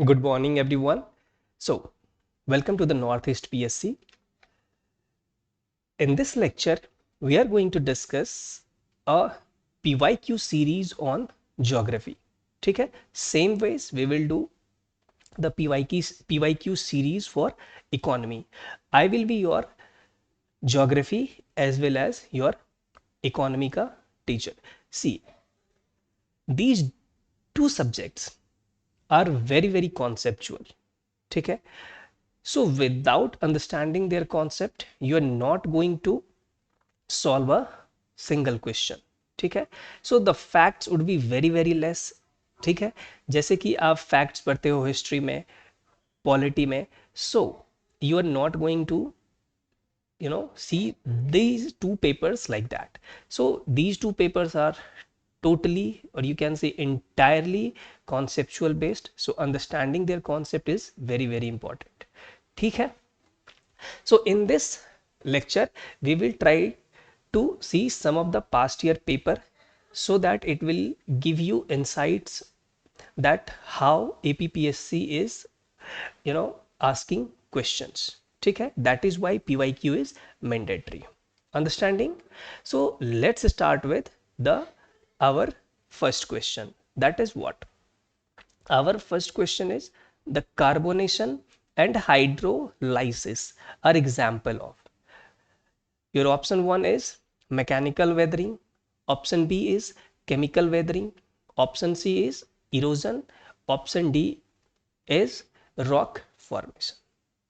Good morning, everyone. So, welcome to the Northeast PSC. In this lecture, we are going to discuss a PYQ series on geography. ठीक है? Same ways we will do the PYQ series for economy. I will be your geography as well as your economy ka teacher. See, these two subjects are very conceptual. ठीक है? So without understanding their concept, you are not going to solve a single question. ठीक है? So the facts would be very less. ठीक है? जैसे कि आप facts पढ़ते हो history में, polity में, so you are not going to see these two papers like that. So these two papers are totally, or you can say entirely, conceptual based. So understanding their concept is very important. ठीक है? So in this lecture, we will try to see some of the past year paper so that it will give you insights that how APPSC is, asking questions. ठीक है? That is why PYQ is mandatory. Understanding? So let's start with our first question. That is what? Our first question is the carbonation and hydrolysis are example of. Your option 1 is mechanical weathering, option B is chemical weathering, option C is erosion, option D is rock formation.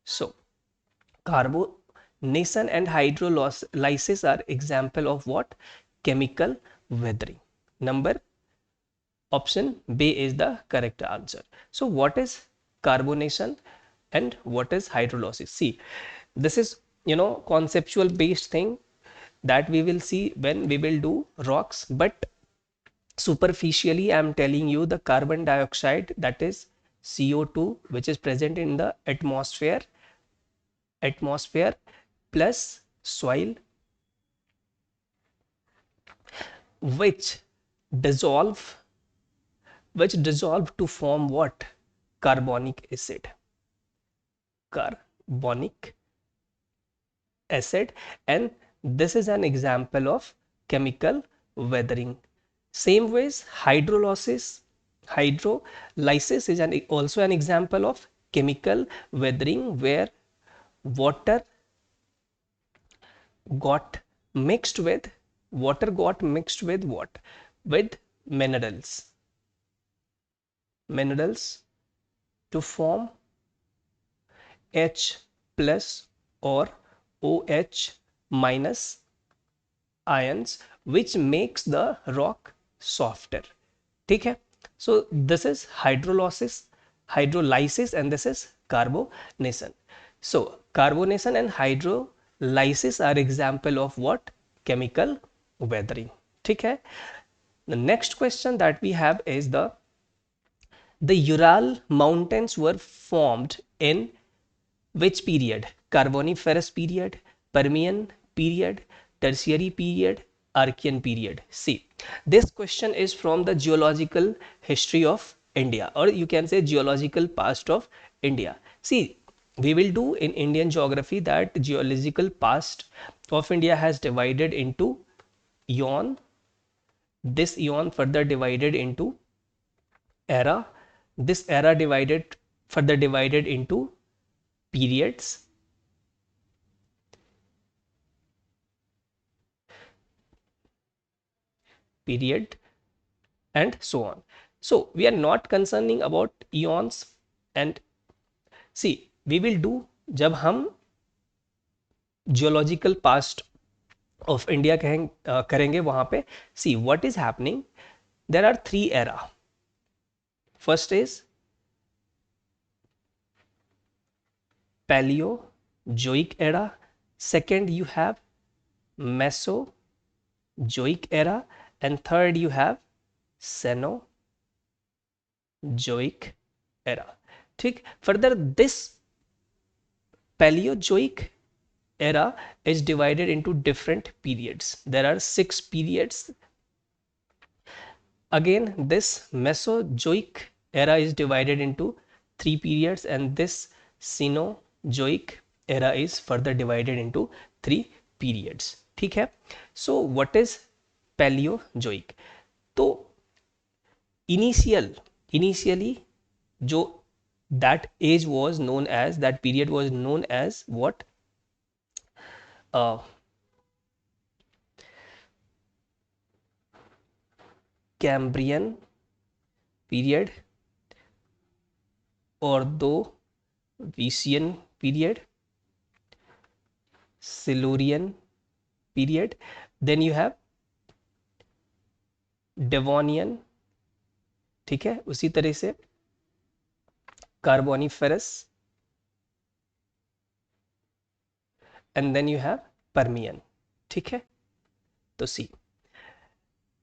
So carbonation and hydrolysis are example of what? Chemical weathering. Number option B is the correct answer. So what is carbonation and what is hydrolysis? See, this is conceptual based thing that we will see when we will do rocks, but superficially I am telling you the carbon dioxide, that is CO2, which is present in the atmosphere plus soil, which dissolve to form what? Carbonic acid. Carbonic acid, and this is an example of chemical weathering. Same ways hydrolysis is also an example of chemical weathering, where water got mixed with what? With minerals to form H plus or OH minus ions, which makes the rock softer. ठीक है? So this is hydrolysis, and this is carbonation. So carbonation and hydrolysis are example of what? Chemical weathering. ठीक है? The next question that we have is the Ural mountains were formed in which period? Carboniferous period, Permian period, Tertiary period, Archean period. See, this question is from the geological history of India, or you can say geological past of India. See, we will do in Indian geography that geological past of India has divided into eon. This eon further divided into era. This era further divided into periods, and so on. So we are not concerning about eons, and see, we will do जब हम geological past of India करेंगे वहां पे. See what is happening. There are three era. First is Paleozoic era. Second you have Mesozoic era, and third you have Cenozoic era. ठीक. Further, this Paleozoic era is divided into different periods. There are 6 periods. Again, this Mesozoic era is divided into 3 periods, and this Cenozoic era is further divided into 3 periods. ठीक है. So what is Paleozoic? तो initially जो that age was known as, that period was known as what? uh, Cambrian period, Ordovician period, Silurian period, then you have Devonian, ठीक है. उसी तरह से Carboniferous, and then you have Permian. ठीक है. तो see,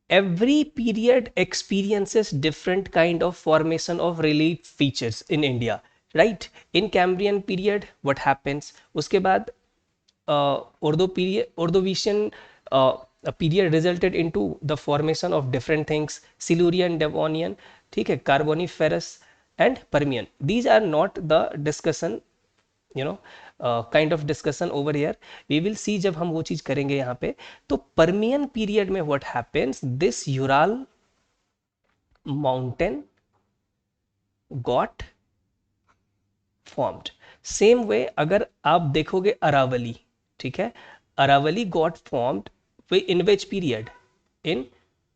every period experiences different kind of formation of relief features in India, right? In Cambrian period what happens, उसके बाद Ordovician period resulted into the formation of different things, Silurian, Devonian, ठीक है, Carboniferous and Permian. These are not the discussion, you know, kind of discussion over here. We will see जब हम वो चीज करेंगे यहाँ पे. तो परमियन पीरियड में what happens, this Ural mountain got formed. Same way अगर आप देखोगे अरावली, ठीक है, Aravalli got formed in which period? In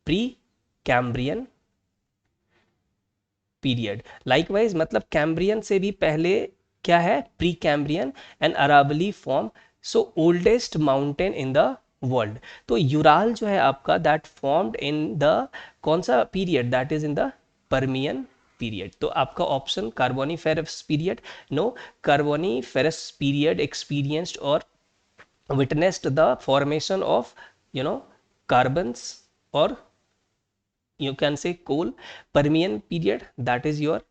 pre Cambrian period. Likewise मतलब कैम्ब्रियन से भी पहले क्या है? Pre Cambrian. And Aravalli form, so oldest mountain in the world. तो यूराल जो है आपका, दैट फॉर्म्ड इन द कौन सा पीरियड? That is in the Permian period. तो आपका option Carboniferous period. No, Carboniferous period experienced और witnessed the formation of, you know, carbons, or you can say coal. Permian period, that is your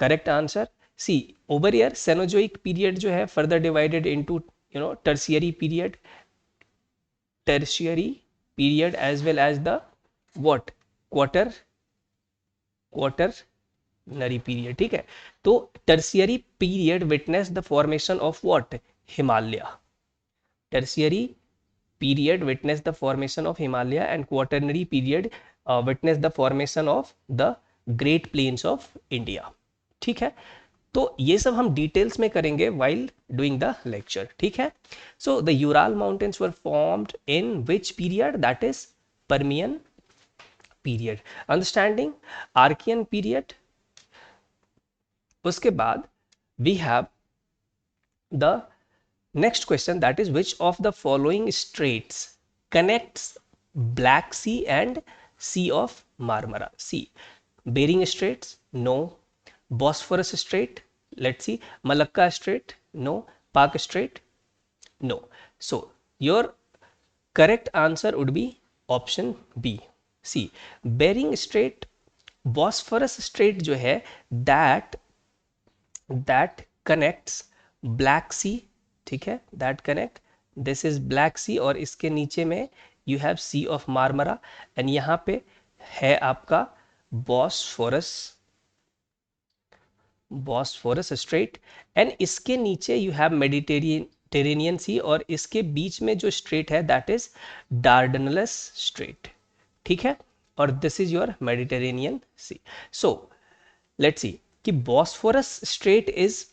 correct answer. See over here, Cenozoic period जो है further divided into, you know, tertiary period as well as the what? quaternary period. ठीक है. तो tertiary period witnessed the formation of what? Himalaya. Tertiary period witnessed the formation of Himalaya, and quaternary period witnessed the formation of the Great Plains of India. ठीक है. तो ये सब हम details में करेंगे while doing the lecture. ठीक है. So the Ural mountains were formed in which period? That is Permian period. Understanding? Archean period. उसके बाद we have the next question, that is which of the following straits connects Black Sea and Sea of Marmara? See, Bering Straits, no. Bosphorus Strait, let's see. Malacca Strait, no. Park Strait, no. So your correct answer would be option B. See, Bering Strait, Bosphorus Strait जो है, that connects Black Sea, ठीक है, that connect, this is Black Sea, और इसके नीचे में you have Sea of Marmara, and यहाँ पे है आपका Bosphorus Strait, and इसके नीचे you have Mediterranean Sea, और इसके बीच में जो स्ट्रेट है that is Dardanelles Strait. ठीक है, और this is your Mediterranean Sea. So let's see कि Bosphorus Strait is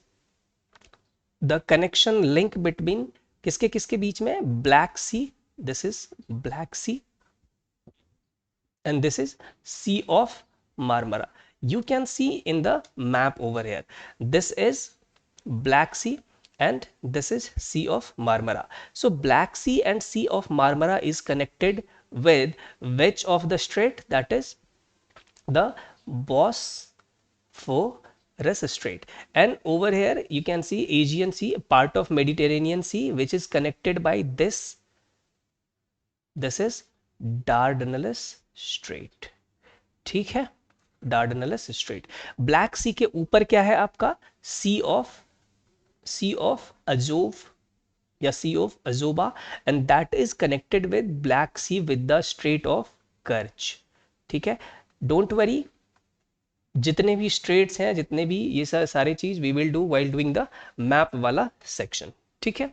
the connection link between किसके किसके बीच में? Black Sea, this is Black Sea, and this is Sea of Marmara. You can see in the map over here, this is Black Sea and this is Sea of Marmara. So Black Sea and Sea of Marmara is connected with which of the strait? That is the Bosphorus Strait. And over here you can see Aegean Sea, part of Mediterranean Sea, which is connected by this is Dardanelles Strait. ठीक है, Dardanelles Strait. Black Sea के ऊपर क्या है आपका? Sea of Azov या Sea of Azoba, and that is connected with Black Sea with the Strait of Kerch. ठीक है, don't worry, जितने भी स्ट्रेट्स हैं, जितने भी ये सारे चीज we will do while doing the map वाला सेक्शन, ठीक है।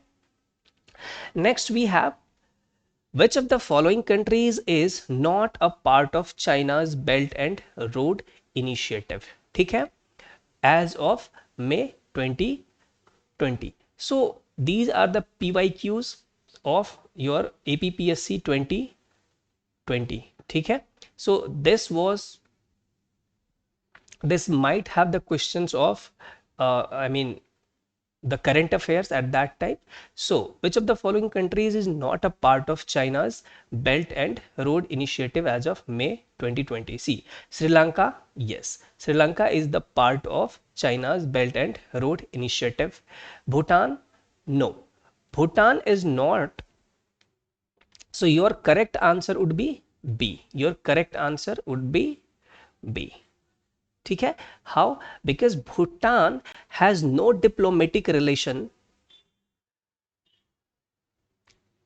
Next we have which of the following countries is not a part of China's Belt and Road Initiative, ठीक है, as of May 2020. So these are the PYQs of your APPSC 2020, ठीक है। So this might have the questions of I mean the current affairs at that time. So, which of the following countries is not a part of China's Belt and Road Initiative as of May 2020? See, Sri Lanka, yes. Sri Lanka is the part of China's Belt and Road Initiative. Bhutan, no. Bhutan is not. So, your correct answer would be B. Your correct answer would be B. ठीक है, how? Because Bhutan has no diplomatic relation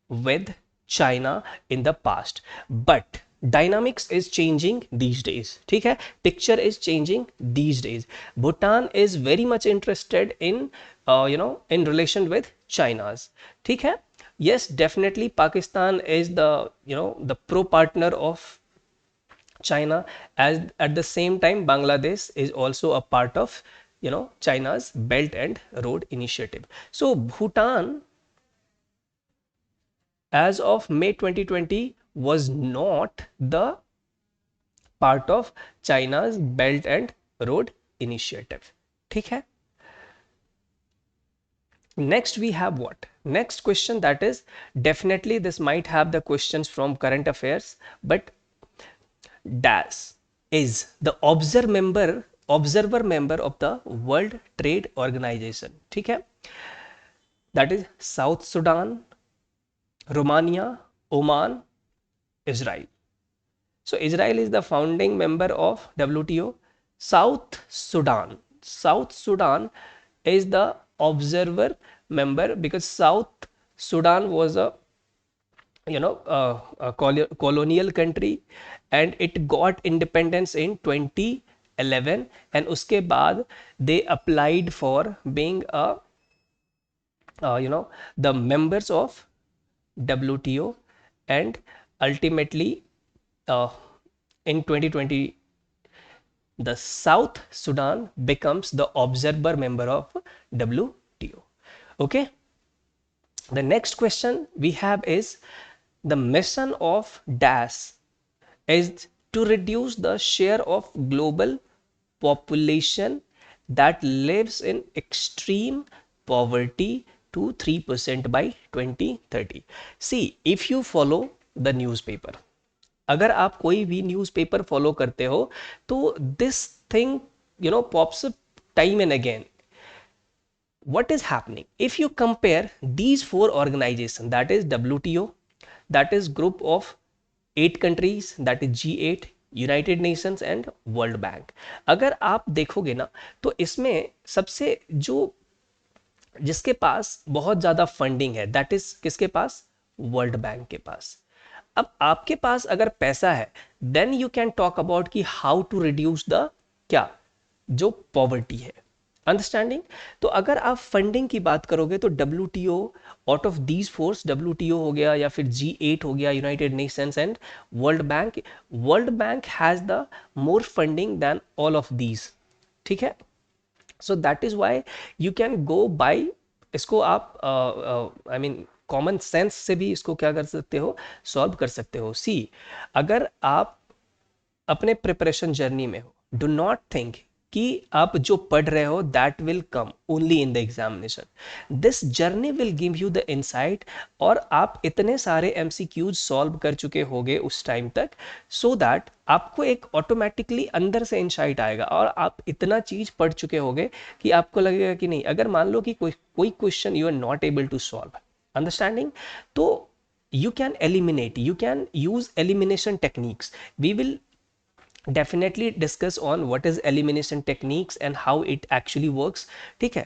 with China in the past, but dynamics is changing these days, ठीक है, picture is changing these days. Bhutan is very much interested in in relation with China's, ठीक है। Yes, definitely Pakistan is the the pro partner of China, as at the same time Bangladesh is also a part of China's Belt and Road Initiative. So Bhutan as of May 2020 was not the part of China's Belt and Road Initiative, ठीक है। Next we have what? Next question, that is definitely this might have the questions from current affairs, but DAS is the observer member of the World Trade Organization, ठीक है। That is South Sudan, Romania, Oman, Israel. So Israel is the founding member of WTO. South Sudan is the observer member because South Sudan was a a colonial country and it got independence in 2011, and uske baad they applied for being a the members of WTO, and ultimately uh, in 2020 the South Sudan becomes the observer member of WTO. Okay, the next question we have is the mission of DAS is to reduce the share of global population that lives in extreme poverty to 3% by 2030. See, if you follow the newspaper, अगर आप कोई भी newspaper follow करते हो तो this thing pops up time and again. What is happening if you compare these four organizations, that is WTO, that is group of 8 countries, that is G8, United Nations and World bank. अगर आप देखोगे ना तो इसमें सबसे जो जिसके पास बहुत ज़्यादा फंडिंग है दैट इज किसके पास? वर्ल्ड बैंक के पास. अब आपके पास अगर पैसा है then you can talk about कि हाउ टू रिड्यूस द क्या जो पॉवर्टी है. अंडरस्टैंडिंग? तो अगर आप फंडिंग की बात करोगे तो WTO out of these force, WTO हो गया या फिर G8 हो गया, United Nations and World Bank has the more funding than all of these. ठीक है, so that is why you can go by इसको आप आई मीन कॉमन सेंस से भी इसको क्या कर सकते हो, सॉल्व कर सकते हो. सी, अगर आप अपने प्रिपरेशन जर्नी में हो, डू नॉट थिंक कि आप जो पढ़ रहे हो that will come only in the examination. This journey will give you the insight, और आप इतने सारे MCQs सॉल्व कर चुके होगे उस टाइम तक, सो दैट आपको एक ऑटोमेटिकली अंदर से इनसाइट आएगा और आप इतना चीज पढ़ चुके होगे कि आपको लगेगा कि नहीं, अगर मान लो कि कोई question you are not able to solve, understanding, तो you can eliminate, you can use elimination techniques. We will definitely discuss on what is elimination techniques and how it actually works. ठीक है,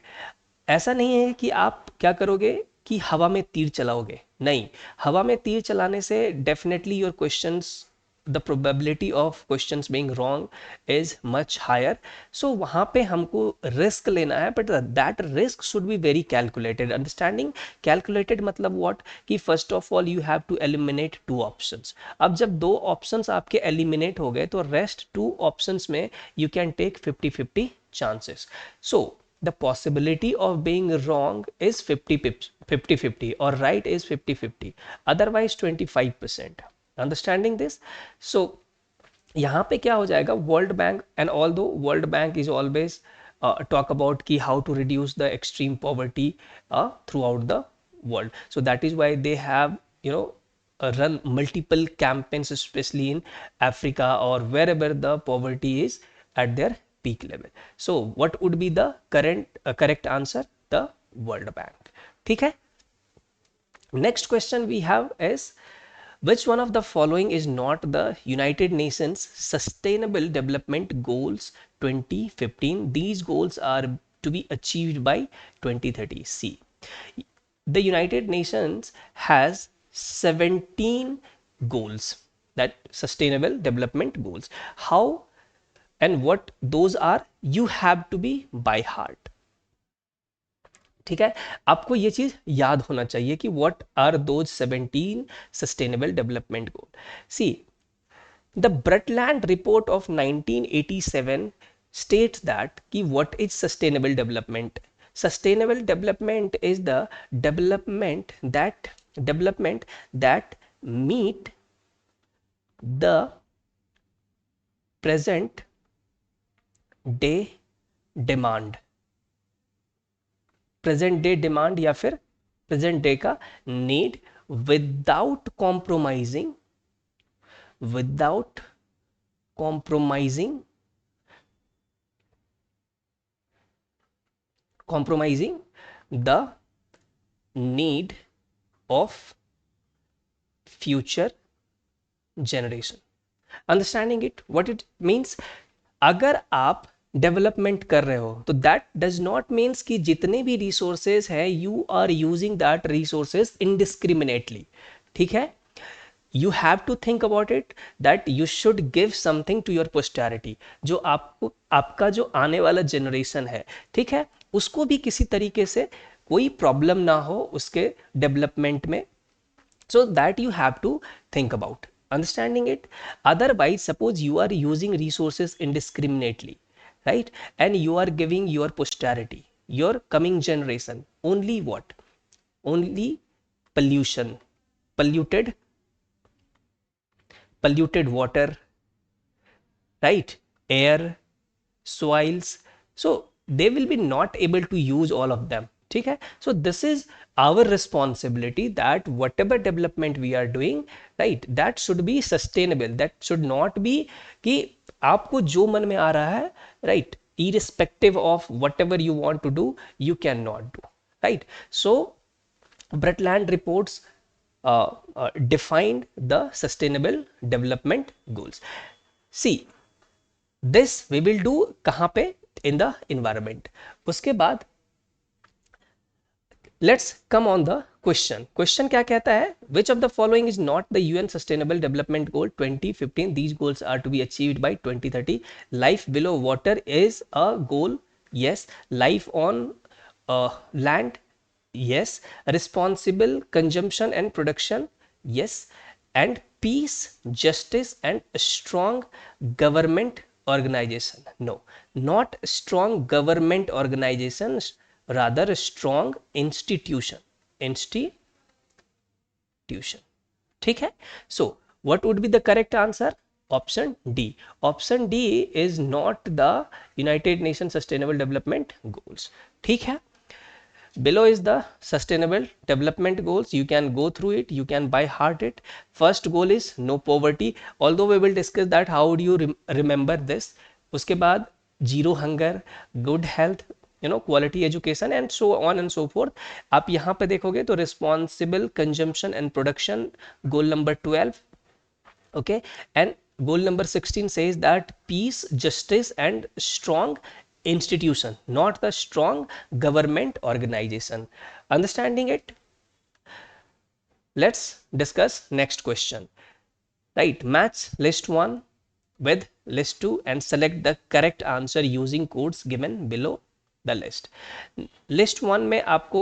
ऐसा नहीं है कि आप क्या करोगे कि हवा में तीर चलाओगे, नहीं, हवा में तीर चलाने से definitely your questions the probability of questions being wrong is much higher. So वहाँ पे हमको risk लेना है, but that risk should be very calculated. Understanding calculated मतलब what, कि first of all you have to eliminate two options. अब जब दो options आपके eliminate हो गए तो rest two options में you can take 50-50 chances. So the possibility of being wrong is 50-50 or right is 50-50, otherwise 25%. Understanding this? So यहाँ पे क्या हो जाएगा, वर्ल्ड बैंक, एंड ऑल दो world bank is always talk about ki how to reduce the extreme poverty throughout the world. So that is why they have, you know, run multiple campaigns, especially in Africa or wherever the poverty is at their peak level. So what would be the correct answer? The World Bank. ठीक है. Next question we have is, which one of the following is not the United Nations Sustainable Development Goals 2015? These goals are to be achieved by 2030. See, the United Nations has 17 goals, that sustainable development goals. How and what those are, you have to be by heart. ठीक है, आपको ये चीज याद होना चाहिए कि what are those 17 sustainable development goal. See, the Brundtland report of 1987 states that कि what is sustainable development. Sustainable development is the development that meet the present day demand. Present day demand या फिर present day का need, without compromising the need of future generation. Understanding it, what it means, अगर आप development कर रहे हो तो that does not means कि जितने भी रिसोर्सेज है you are using that resources indiscriminately. ठीक है, you have to think about it that you should give something to your posterity. जो आपको, आपका जो आने वाला जनरेशन है, ठीक है, उसको भी किसी तरीके से कोई प्रॉब्लम ना हो उसके डेवलपमेंट में. so that you have to think about. Understanding it? Otherwise, suppose you are using resources indiscriminately, right, and you are giving your posterity, your coming generation, only what? Only pollution, polluted water, right, air, soils. So they will be not able to use all of them. ठीक है, so this is our responsibility that whatever development we are doing, right, that should be sustainable. That should not be कि आपको जो मन में आ रहा है, right, irrespective of whatever you want to do, you cannot do, right. So Brundtland reports defined the sustainable development goals. See, this we will do कहाँ पे? In the environment. उसके बाद let's come on the question. Question क्या कहता है? Which of the following is not the UN Sustainable Development Goal 2015? These goals are to be achieved by 2030. Life below water is a goal. Yes. Life on land. Yes. Responsible consumption and production. Yes. And peace, justice, and strong government organization. No, not strong government organizations, rather a strong institution. ठीक है. So what would be the correct answer? Option D. Option D is not the United Nations Sustainable Development Goals. ठीक है. Below is the Sustainable Development Goals. You can go through it, you can by heart it. First goal is no poverty, although we will discuss that how do you remember this. उसके बाद zero hunger, good health, you know, quality education, and so on and so forth. आप यहाँ पे देखोगे तो responsible consumption and production, goal number 12. Okay, and goal number 16 says that peace, justice, and strong institution, not the strong government organization. Understanding it? Let's discuss next question. right? Match list 1 with list 2 and select the correct answer using codes given below the list. List 1 में आपको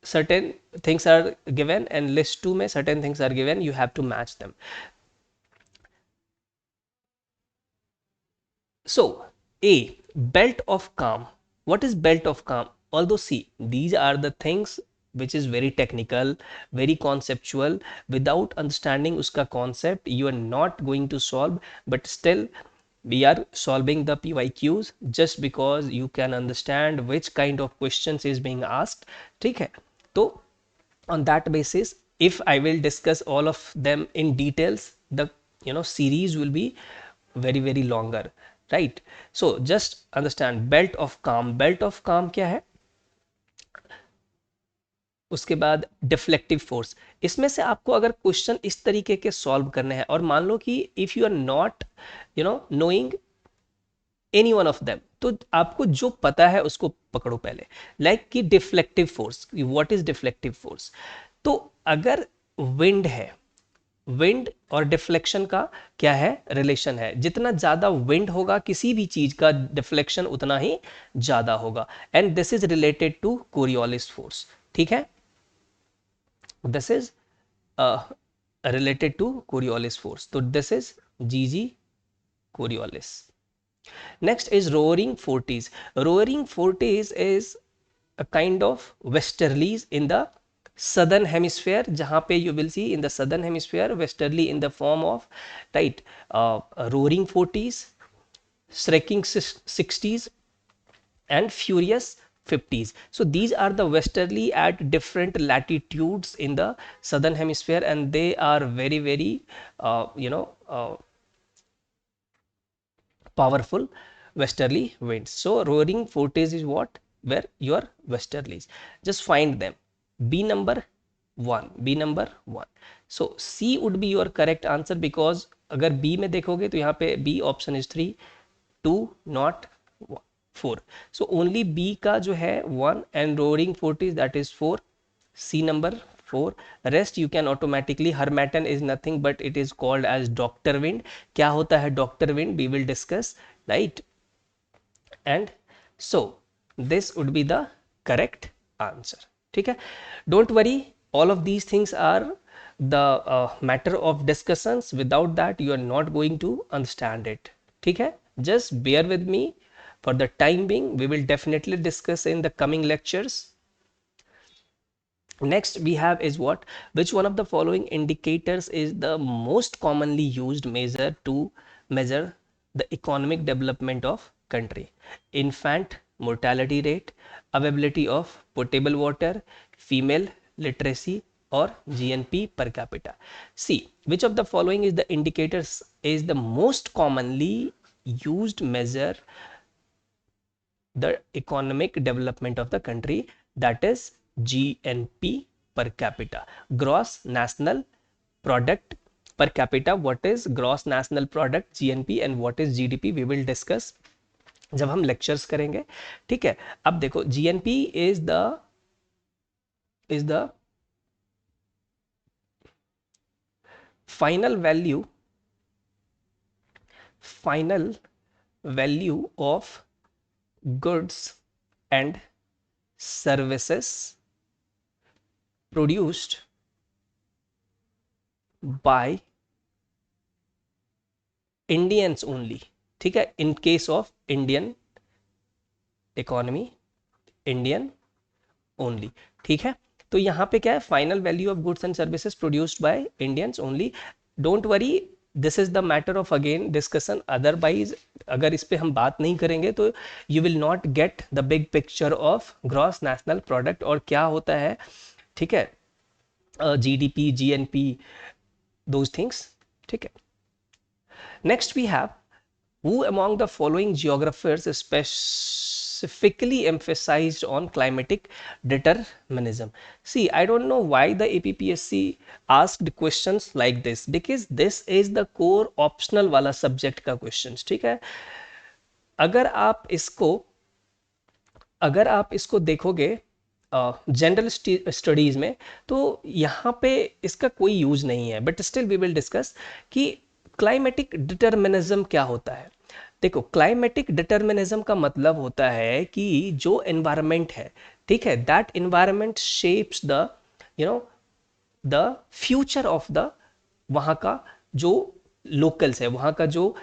certain things are given and list 2 में certain things are given, you have to match them. So A, belt of calm. What is belt of calm? Although see, these are the things which is very technical, very conceptual. Without understanding uska concept, you are not going to solve, but still we are solving the PYQs just because you can understand which kind of questions is being asked. ठीक है, तो on that basis, if I will discuss all of them in details, the series will be very longer, right? So just understand belt of calm. Belt of calm क्या है? उसके बाद deflective force. इसमें से आपको अगर क्वेश्चन इस तरीके के सॉल्व करने हैं और मान लो कि if you are not knowing any one of them, तो आपको जो पता है उसको पकड़ो पहले। लाइक कि deflective force, what is deflective force? तो अगर विंड है, विंड और डिफ्लेक्शन का क्या है, रिलेशन है। जितना ज्यादा विंड होगा किसी भी चीज का, डिफ्लेक्शन उतना ही ज्यादा होगा। And this is related to Coriolis force. ठीक है, दिस इज related to Coriolis force. So this is G.G. Coriolis. Next is roaring forties. Roaring forties is a kind of westerlies in the southern hemisphere, जहाँ पे you will see in the southern hemisphere westerly in the form of, right, roaring forties, striking sixties and furious 50s. So these are the westerly at different latitudes in the southern hemisphere, and they are very powerful westerly winds. So roaring forties is what, where your westerlies, just find them. B number 1, B number 1. So C would be your correct answer, because अगर B में देखोगे तो यहाँ पे B option is 3, 2 not 4. So only B का जो है 1 and roaring 40s that is 4. C number 4. Rest you can automatically, Harmattan is nothing but it is called as doctor wind. क्या होता है doctor wind we will discuss, right? And so this would be the correct answer. ठीक है, don't worry, all of these things are the matter of discussions. Without that you are not going to understand it. ठीक है, just bear with me for the time being. We will definitely discuss in the coming lectures. Next we have is what, which one of the following indicators is the most commonly used measure to measure the economic development of country? Infant mortality rate, availability of potable water, female literacy, or GNP per capita. See, which of the following is the indicators is the most commonly used measure the economic development of the country? That is GNP per capita, gross national product per capita. What is gross national product, GNP, and what is GDP we will discuss जब हम lectures करेंगे। ठीक है, अब देखो GNP is the final value of goods and services produced by Indians only. ठीक है, in case of Indian economy, Indian only. ठीक है, तो यहाँ पे क्या है, final value of goods and services produced by Indians only. Don't worry, this is the matter of again discussion. Otherwise अगर इस पे हम बात नहीं करेंगे तो you will not get the big picture of gross national product और क्या होता है. ठीक है, जीडीपी, जीएनपी, दोज थिंग्स. ठीक है, next we have, who among the following geographers specifically emphasized on climatic determinism? See, I don't know why the APPSC asked questions like this, because this is the core optional वाला subject का questions. ठीक है, अगर आप इसको देखोगे general studies में, तो यहाँ पे इसका कोई यूज नहीं है, but still we will discuss कि क्लाइमेटिक डिटर्मिनिज्म क्या होता है। देखो, क्लाइमेटिक डिटर्मिनिज्म का मतलब होता है कि जो एनवायरनमेंट है, ठीक है, that environment shapes the you know the future of the वहाँ का जो लोकल्स है, वहाँ का जो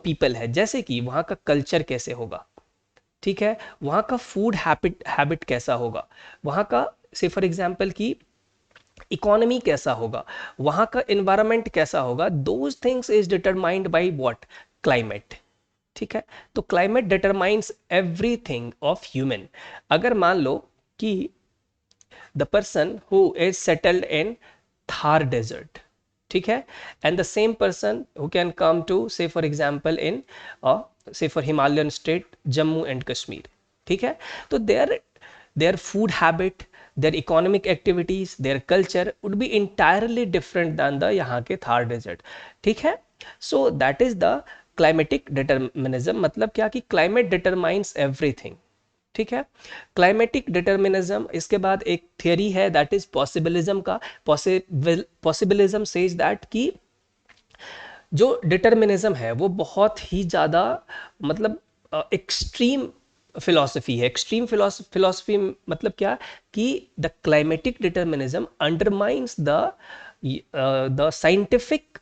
पीपल है, जैसे कि वहाँ का कल्चर कैसे होगा, ठीक है, वहाँ का फूड हैबिट कैसा होगा, वहाँ का से फॉर एग्जांपल की इकोनॉमी कैसा होगा, वहाँ का एनवायरनमेंट कैसा होगा, those things is determined by what, climate. ठीक है, तो climate determines everything of human. अगर मान लो कि the person who is settled in Thar desert, ठीक है, and the same person who can come to say for example in say for Himalayan state Jammu and Kashmir, ठीक है, तो their food habit, their economic activities, their culture would be entirely different than the यहाँ के Thar desert, ठीक है। So that is the climatic determinism, मतलब क्या कि climate determines everything, ठीक है। क्लाइमेटिक डिटर्मिनिज्म, इसके बाद एक थियरी है दैट इज पॉसिबिलिज्म का। पॉसिबिलिज्म सेज दैट कि जो डिटर्मिनिज्म है वो बहुत ही ज़्यादा, मतलब एक्सट्रीम फिलॉसफी है। एक्सट्रीम फिलॉसफी मतलब क्या कि the climatic determinism undermines the scientific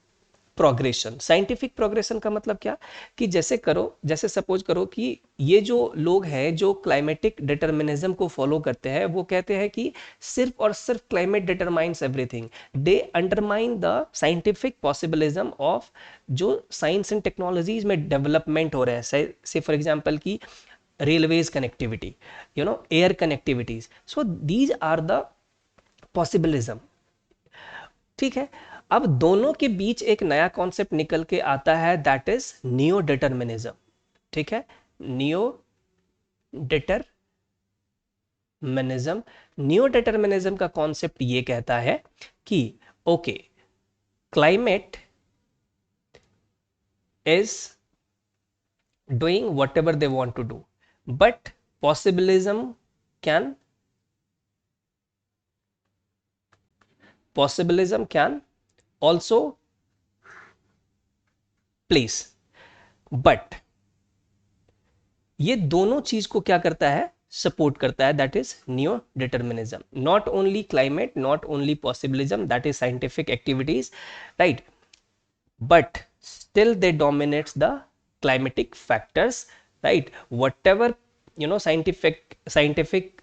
progression. Scientific progression का मतलब क्या कि जैसे सपोज करो कि ये जो लोग हैं जो क्लाइमेटिक डिटर्मिनिज्म को फॉलो करते हैं, वो कहते हैं कि सिर्फ और सिर्फ climate determines everything. They undermine the scientific possibilism of जो साइंस एंड टेक्नोलॉजीज में डेवलपमेंट हो रहे हैं, से फॉर एग्जांपल की railways connectivity, air connectivities, so these are the possibilism, ठीक है। अब दोनों के बीच एक नया कॉन्सेप्ट निकल के आता है दैट इज नियो डिटर्मिनिज्म, ठीक है। नियो डिटर्मिनिज्म, नियो डिटर्मिनिज्म का कॉन्सेप्ट ये कहता है कि okay, climate is doing whatever they want to do, but possibilism can also place, but ये दोनों चीज को क्या करता है, सपोर्ट करता है, that is neo determinism. Not only climate, not only possibilism, that is scientific activities, right, but still they dominates the climatic factors, right, whatever scientific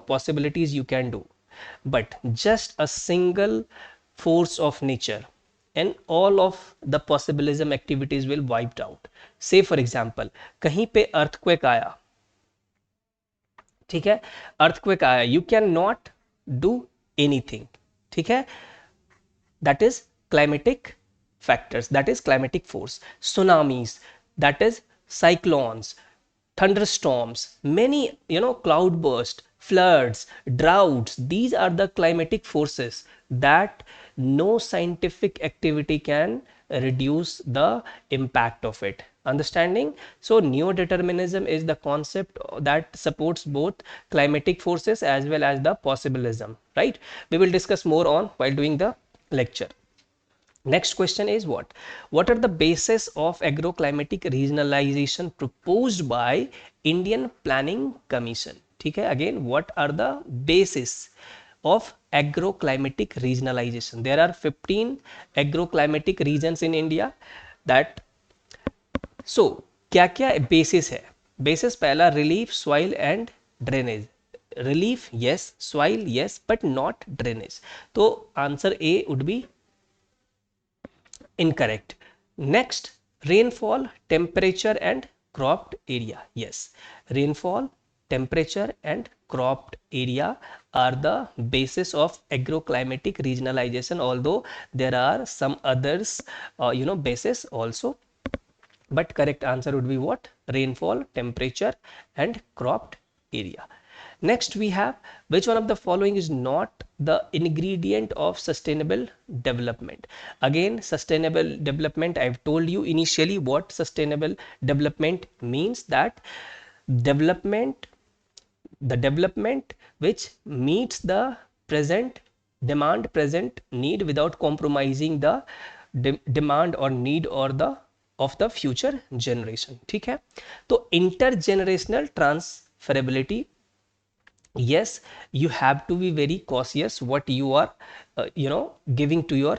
possibilities you can do, but just a single force of nature and all of the possibilism activities will wiped out। say for example, कहीं पे earthquake आया, ठीक है, earthquake आया, you can not do anything, ठीक है, that is climatic factors, that is climatic force। Tsunamis, that is cyclones, thunderstorms, many cloud burst, floods, droughts, these are the climatic forces that no scientific activity can reduce the impact of it, understanding? So neo-determinism is the concept that supports both climatic forces as well as the possibilism, right? We will discuss more on while doing the lecture. Next question is what are the basis of agroclimatic regionalization proposed by Indian Planning Commission, ठीक है, again what are the basis of agroclimatic regionalization? There are 15 agroclimatic regions in India, that so क्या क्या basis है? basis पहला relief, soil and drainage। relief yes, soil yes, but not drainage, तो answer A would be incorrect। next, rainfall, temperature and cropped area, yes, rainfall, temperature and cropped area are the basis of agroclimatic regionalization, although there are some others basis also, but correct answer would be what, rainfall, temperature and cropped area। next we have, which one of the following is not the ingredient of sustainable development? again, sustainable development, I've told you initially what sustainable development means, that development the development which meets the present demand, present need without compromising the demand or need or the of the future generation. ठीक है, तो intergenerational transferability, yes, you have to be very cautious what you are giving to your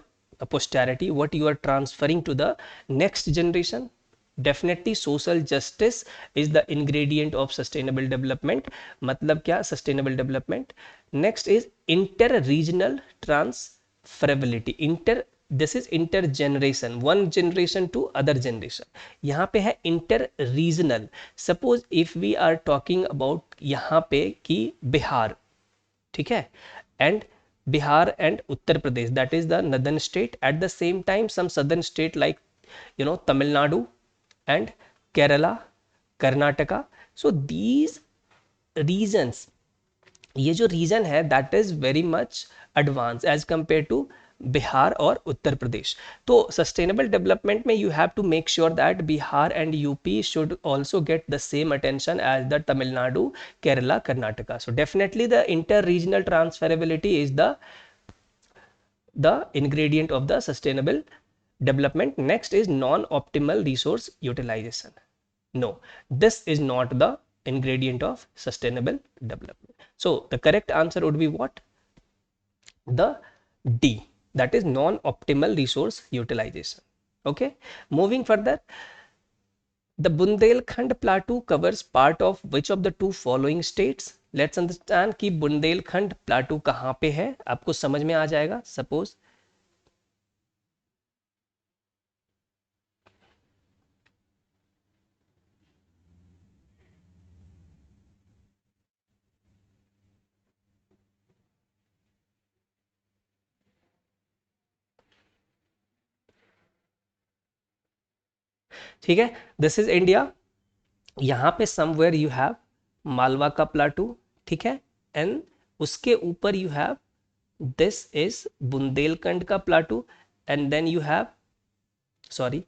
posterity, what you are transferring to the next generation. Definitely social justice is the ingredient of sustainable development. मतलब क्या sustainable development? Next is inter regional transferability. This is intergeneration, one generation to other generation. यहाँ पे है inter regional. Suppose if we are talking about यहाँ पे कि बिहार, ठीक है, and Bihar and Uttar Pradesh, that is the northern state. At the same time, some southern state like Tamil Nadu and Kerala, Karnataka. So these regions, ये जो reason है that is very much advance as compare to Bihar और उत्तर प्रदेश. तो sustainable development में you have to make sure that Bihar and UP should also get the same attention as the Tamil Nadu, Kerala, Karnataka. So definitely the inter regional transferability is the ingredient of the sustainable development. Next is non-optimal resource utilization. No, this is not the ingredient of sustainable development. So the correct answer would be what? The D, that is non-optimal resource utilization. Okay, moving further, the Bundelkhand plateau covers part of which of the two following states? Let's understand कि Bundelkhand plateau कहाँ पे है, आपको समझ में आ जाएगा. Suppose ठीक है, दिस इज इंडिया. यहाँ पे समवेयर यू हैव मालवा का प्लाटू, ठीक है, एंड उसके ऊपर you have this is Bundelkhand का plateau, and then you have sorry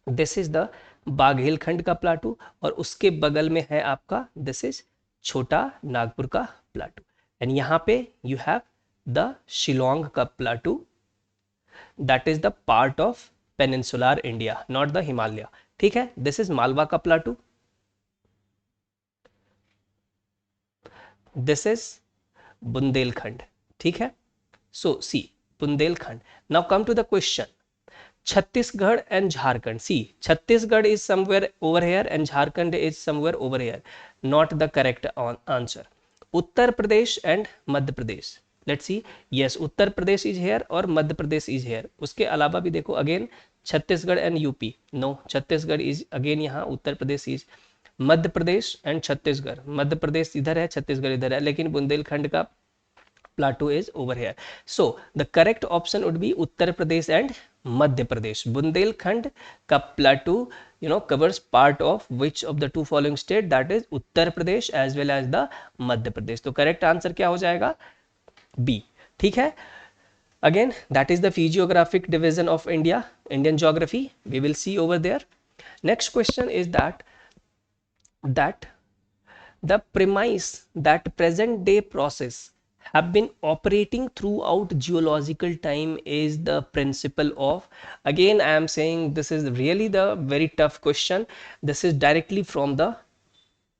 this is the Baghelkhand का प्लाटू, और उसके बगल में है आपका दिस इज छोटा नागपुर का प्लाटू, एंड यहाँ पे यू हैव द शिलोंग का plateau, that is the part of peninsular India, not the Himalaya. ठीक है, दिस इज मालवा का प्लाटू, दिस इज बुंदेलखंड. ठीक है, so see Bundelkhand. Now come to the question. Chhattisgarh and Jharkhand. See, Chhattisgarh is somewhere over here and Jharkhand is somewhere over here. Not the correct answer. Uttar Pradesh and Madhya Pradesh. Let's see. Yes, Uttar Pradesh is here or Madhya Pradesh is here. उसके अलावा भी देखो again Chhattisgarh and UP. No, Chhattisgarh is again यहाँ, Uttar Pradesh is. Madhya Pradesh and Chhattisgarh, Madhya Pradesh इधर है, छत्तीसगढ़ इधर है, लेकिन बुंदेलखंड का plateau is over here. So the correct option would be Uttar Pradesh and Madhya Pradesh. Bundelkhand ka plateau covers part of which of the two following state? That is Uttar Pradesh as well as the Madhya Pradesh. तो correct answer क्या हो जाएगा? B. ठीक है, again that is the physiographic division of India, Indian geography. We will see over there. Next question is that the premise that present day process have been operating throughout geological time is the principle of, again I am saying this is really the very tough question. This is directly from the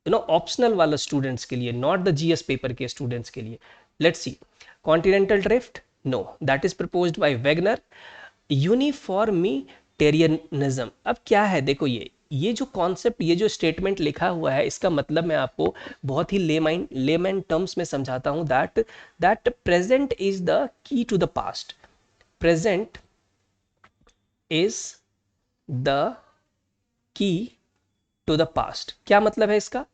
optional वाला students के लिए, not the GS paper के students के लिए. Let's see. Continental drift, no, that is proposed by Wegener. Uniformitarianism, अब क्या है, देखो ये जो कॉन्सेप्ट, ये जो स्टेटमेंट लिखा हुआ है, इसका मतलब मैं आपको बहुत ही लेमैन टर्म्स में समझाता हूं. That present is the key to the past. Present is the key to the past. क्या मतलब है इसका?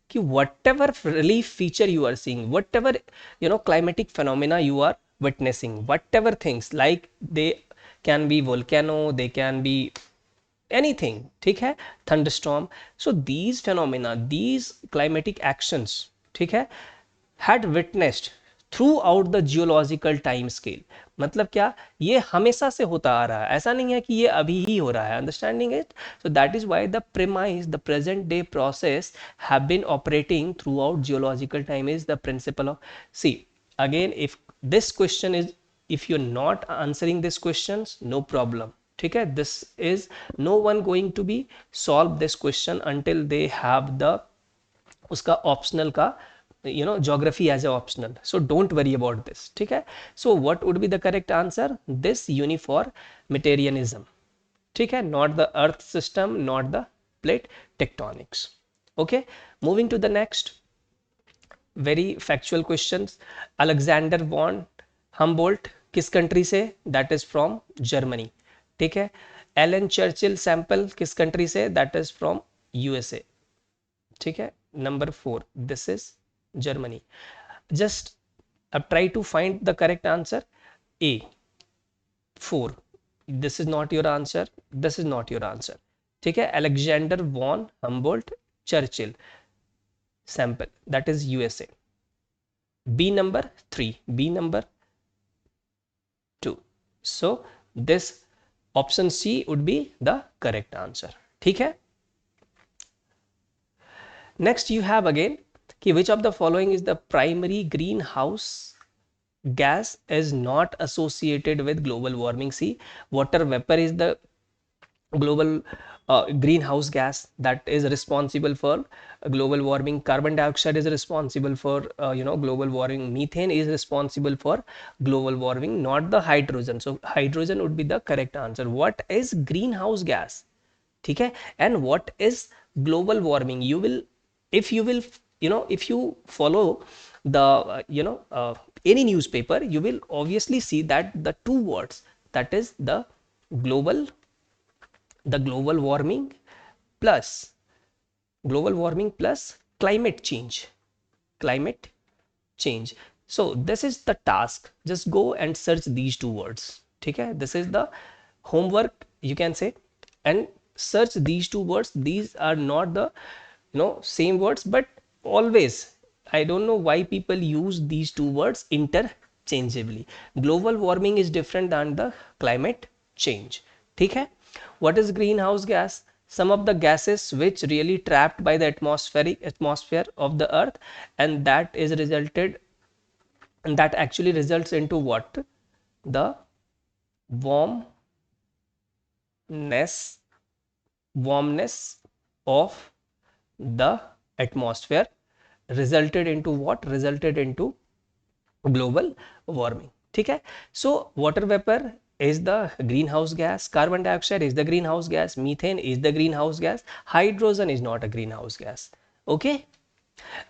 कि whatever relief feature you are seeing, whatever climatic phenomena you are witnessing, whatever things like they can be volcano, they can be anything, ठीक है, thunderstorm. So these phenomena, these climatic actions, ठीक है, had witnessed throughout the geological time scale. मतलब क्या, ये हमेशा से होता आ रहा है, ऐसा नहीं है कि ये अभी ही हो रहा है, understanding it. So that is why the premise the present day process have been operating throughout geological time is the principle of, see again, if this question is, if you're not answering these questions, no problem, ठीक है. This is, no one going to be solve this question until they have the उसका optional का, you know, geography as a optional, so don't worry about this, ठीक है. So what would be the correct answer? This uniformitarianism, ठीक है, not the earth system, not the plate tectonics. Okay, moving to the next very factual questions. Alexander von Humboldt किस country से? That is from Germany, ठीक है. Ellen Churchill Semple किस country से? That is from USA, ठीक है. Number 4, this is Germany. Just अब try to find the correct answer. A 4, this is not your answer, this is not your answer, ठीक है. Alexander von Humboldt Churchill Semple, that is USA. B number 3, B number 2. So this option C would be the correct answer, ठीक है. Next you have again कि which of the following is the primary greenhouse gas is not associated with global warming. See, water vapor is the global greenhouse gas that is responsible for global warming. Carbon dioxide is responsible for global warming. Methane is responsible for global warming, not the hydrogen. So hydrogen would be the correct answer. What is greenhouse gas, ठीक है, and what is global warming? You will, if you will, if you follow the any newspaper, you will obviously see that the two words, that is global the global warming plus climate change. So this is the task, just go and search these two words, ठीक है. This is the homework, you can say, and search these two words. These are not the same words, but always, I don't know why people use these two words interchangeably. Global warming is different than the climate change, ठीक है. What is greenhouse gas? Some of the gases which really trapped by the atmosphere of the earth, and that actually results into what? The warmness of the atmosphere resulted into what? Resulted into global warming, ठीक है. So water vapor is the greenhouse gas, carbon dioxide is the greenhouse gas, methane is the greenhouse gas, hydrogen is not a greenhouse gas. Okay,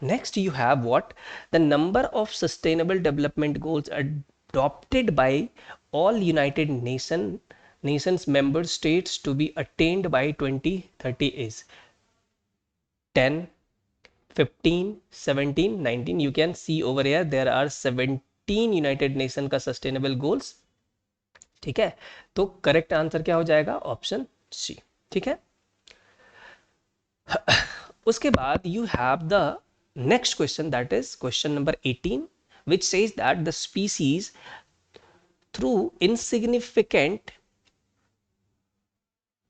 next you have what? The number of sustainable development goals adopted by all United Nations member states to be attained by 2030 is 10, 15, 17, 19. You can see over here there are 17 United nation का sustainable goals, ठीक है. तो correct answer क्या हो जाएगा? Option C, ठीक है. उसके बाद you have the next question, that is question number 18, which says that the species through insignificant,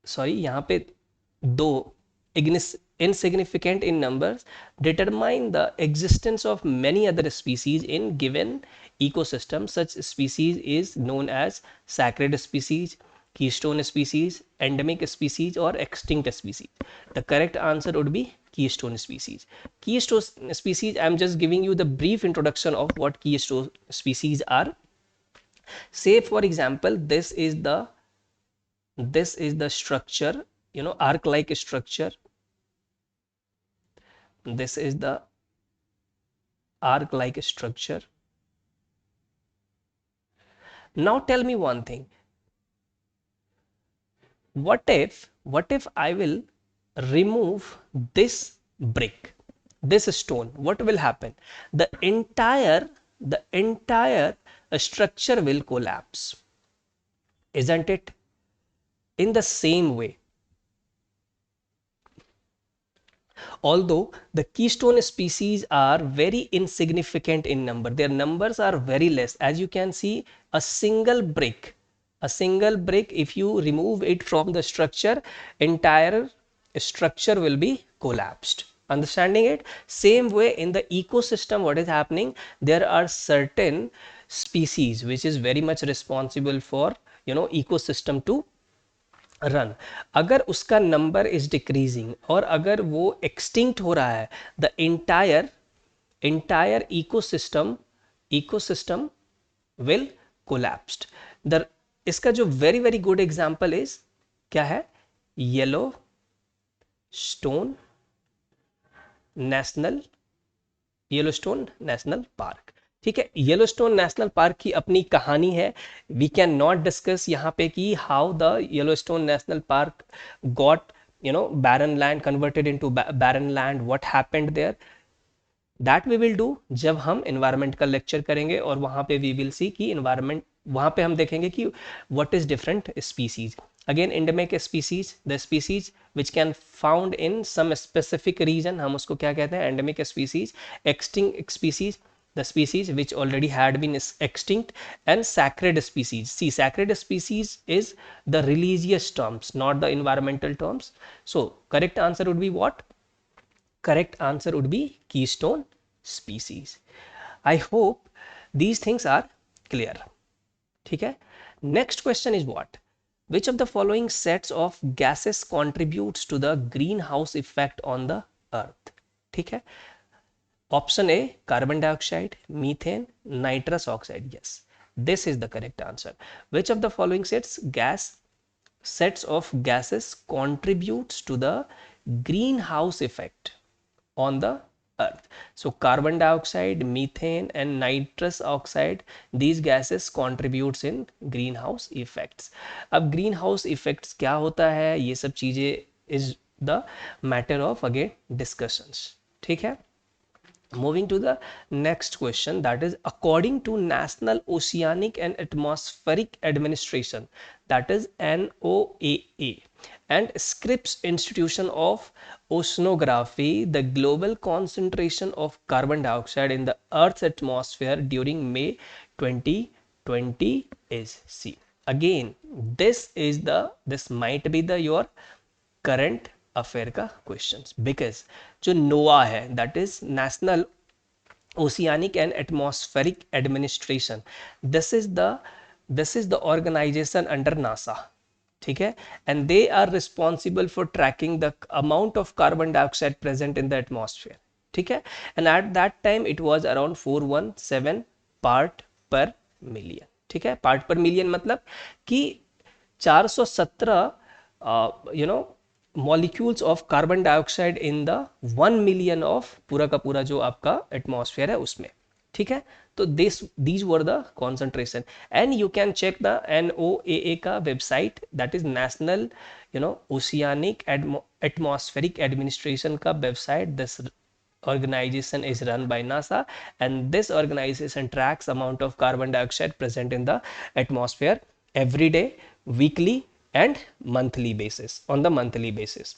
sorry यहाँ पे दो, insignificant in numbers, determine the existence of many other species in given ecosystem. Such species is known as sacred species, keystone species, endemic species, or extinct species. The correct answer would be keystone species. Keystone species, I am just giving you the brief introduction of what keystone species are. Say for example, this is the structure, arc like structure. This is the arc like structure. Now tell me one thing, what if I will remove this brick, this stone, what will happen? The entire structure will collapse, isn't it? In the same way, Although the keystone species are very insignificant in number, their numbers are very less. As you can see, a single brick, if you remove it from the structure, entire structure will be collapsed. Understanding it? Same way in the ecosystem, what is happening, there are certain species which is very much responsible for ecosystem to run. अगर उसका number is decreasing और अगर वो extinct हो रहा है, the entire ecosystem will collapsed. The इसका जो very very good example is क्या है, येलो स्टोन नेशनल पार्क. ठीक है, येलोस्टोन नेशनल पार्क की अपनी कहानी है. वी कैन नॉट डिस्कस यहाँ पे कि how the Yellowstone national park got barren land, converted into barren land, what happened there, that we will do जब हम environment का lecture करेंगे. और वहाँ पे we will see कि environment, वहाँ पे हम देखेंगे कि what is different species. Again, endemic species, the species which can found in some specific region, हम उसको क्या कहते हैं, endemic species. Extinct species, the species which already had been extinct. And sacred species. See, sacred species is the religious terms, not the environmental terms. So correct answer would be what? Correct answer would be keystone species. I hope these things are clear. ठीक है. Next question is what? Which of the following sets of gases contributes to the greenhouse effect on the earth? ठीक है. Option A, carbon dioxide, methane, nitrous oxide. Yes, this is the correct answer. Which of the following sets of gases contributes to the greenhouse effect on the earth? So carbon dioxide, methane and nitrous oxide, these gases contributes in greenhouse effects. अब greenhouse effects क्या होता है, ये सब चीजें is the matter of again discussions. ठीक है. Moving to the next question, that is according to National Oceanic and Atmospheric Administration, that is NOAA, and Scripps Institution of Oceanography, the global concentration of carbon dioxide in the Earth's atmosphere during May 2020 is C. Again, this might be the your current affair का questions, because जो NOAA है, that is National Oceanic and Atmospheric Administration, this is the organisation under NASA. ठीक है, and they are responsible for tracking the amount of carbon dioxide present in the atmosphere. ठीक है, and at that time it was around 417 part per million. ठीक है, part per million मतलब कि 417 molecules of carbon dioxide in the 1 million of पूरा का पूरा जो आपका एटमॉस्फेयर है उसमें. ठीक है, तो these were the concentration. And you can check the NOAA का website, that is National Oceanic Atmospheric Administration का website. This organization is run by NASA, and this organization tracks amount of carbon dioxide present in the atmosphere every day, weekly and monthly basis, on the monthly basis.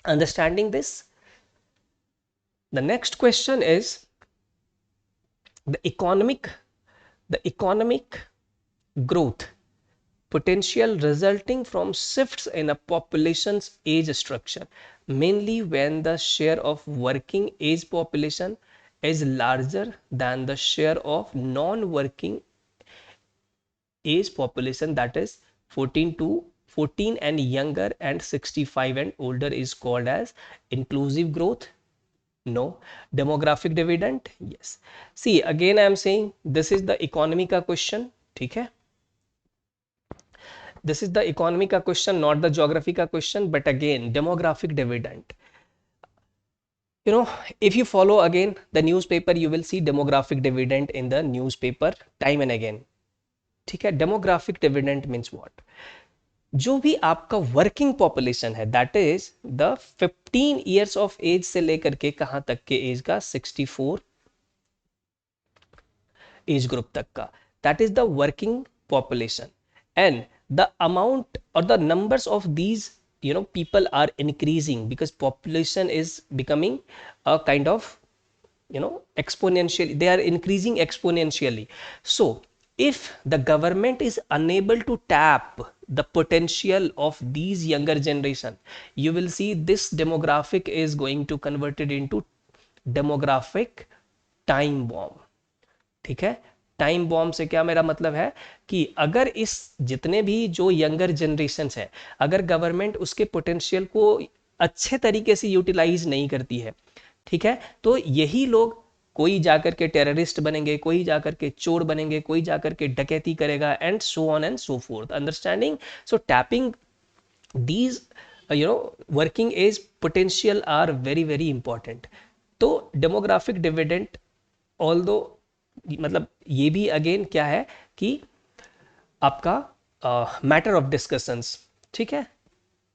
Understanding this, the next question is the economic growth potential resulting from shifts in a population's age structure, mainly when the share of working age population is larger than the share of non-working age population, that is 14 and younger and 65 and older, is called as inclusive growth. No. Demographic dividend. Yes. See, again I am saying this is the economy का question. ठीक है, this is the economy का question, not the geography का question. But again, demographic dividend, if you follow again the newspaper, you will see demographic dividend in the newspaper time and again. ठीक है, demographic dividend means what? जो भी आपका working population है, that is the 15 years of age से लेकर के कहां तक के एज का, 64 एज ग्रुप तक का, that is the working population. And the amount or the numbers of these people are increasing because population is becoming a kind of exponentially, they are increasing exponentially. So if the government is unable to tap the potential of these younger generation, you will see this demographic is going to convert it into demographic time bomb. ठीक है, time bomb से क्या मेरा मतलब है कि अगर इस जितने भी जो यंगर जनरेशन है, अगर गवर्नमेंट उसके पोटेंशियल को अच्छे तरीके से यूटिलाइज नहीं करती है, ठीक है, तो यही लोग कोई जाकर के टेररिस्ट बनेंगे, कोई जाकर के चोर बनेंगे, कोई जाकर के डकैती करेगा, and so on and so fourth. Understanding? So tapping these working age potential are very very important. तो डेमोग्राफिक डिविडेंड ऑल्दो मतलब ये भी अगेन क्या है कि आपका मैटर ऑफ डिस्कशंस. ठीक है,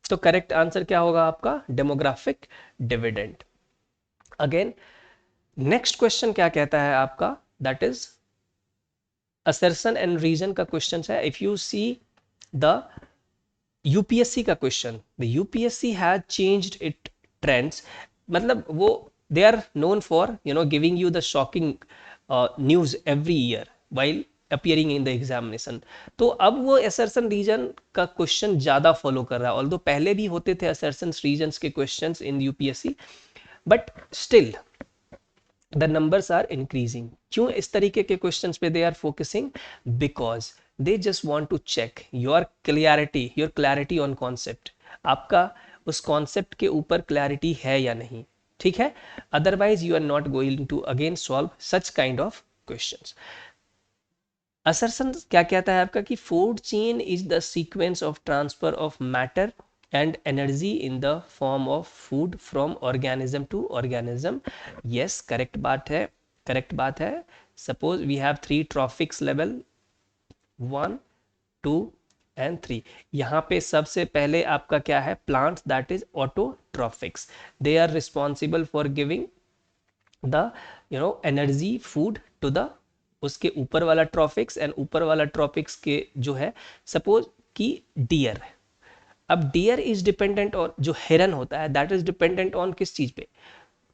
तो करेक्ट आंसर क्या होगा आपका? Demographic dividend. Again next question क्या कहता है आपका? That is assertion and reason का क्वेश्चन है. If you see the UPSC का question, the UPSC has changed it trends. मतलब वो they are known for giving you the shocking news every year while appearing in the examination. तो अब वो assertion reason का question ज्यादा follow कर रहा है. ऑल्दो पहले भी होते थे असर्शन रीजन के question in UPSC, but still the numbers are increasing. क्यों इस तरीके के क्वेश्चंस पे they are focusing? Because they just want to check your clarity on concept. आपका उस कॉन्सेप्ट के ऊपर क्लैरिटी है या नहीं. ठीक है, otherwise you are not going to again solve such kind of questions. Assertion क्या कहता है आपका कि food chain is the sequence of transfer of matter and energy in the form of food from organism to organism. Yes, correct बात है, correct बात है. Suppose we have 3 trophics level 1, 2 and 3. यहाँ पे सबसे पहले आपका क्या है? Plants, that is ऑटोट्रॉफिक्स. They are responsible for giving the energy food to the उसके ऊपर वाला ट्रॉफिक्स. एंड ऊपर वाला ट्रॉफिक्स के जो है सपोज कि डियर. अब डियर इज डिपेंडेंट ऑन, जो हिरन होता है दैट इज डिपेंडेंट ऑन किस चीज पे?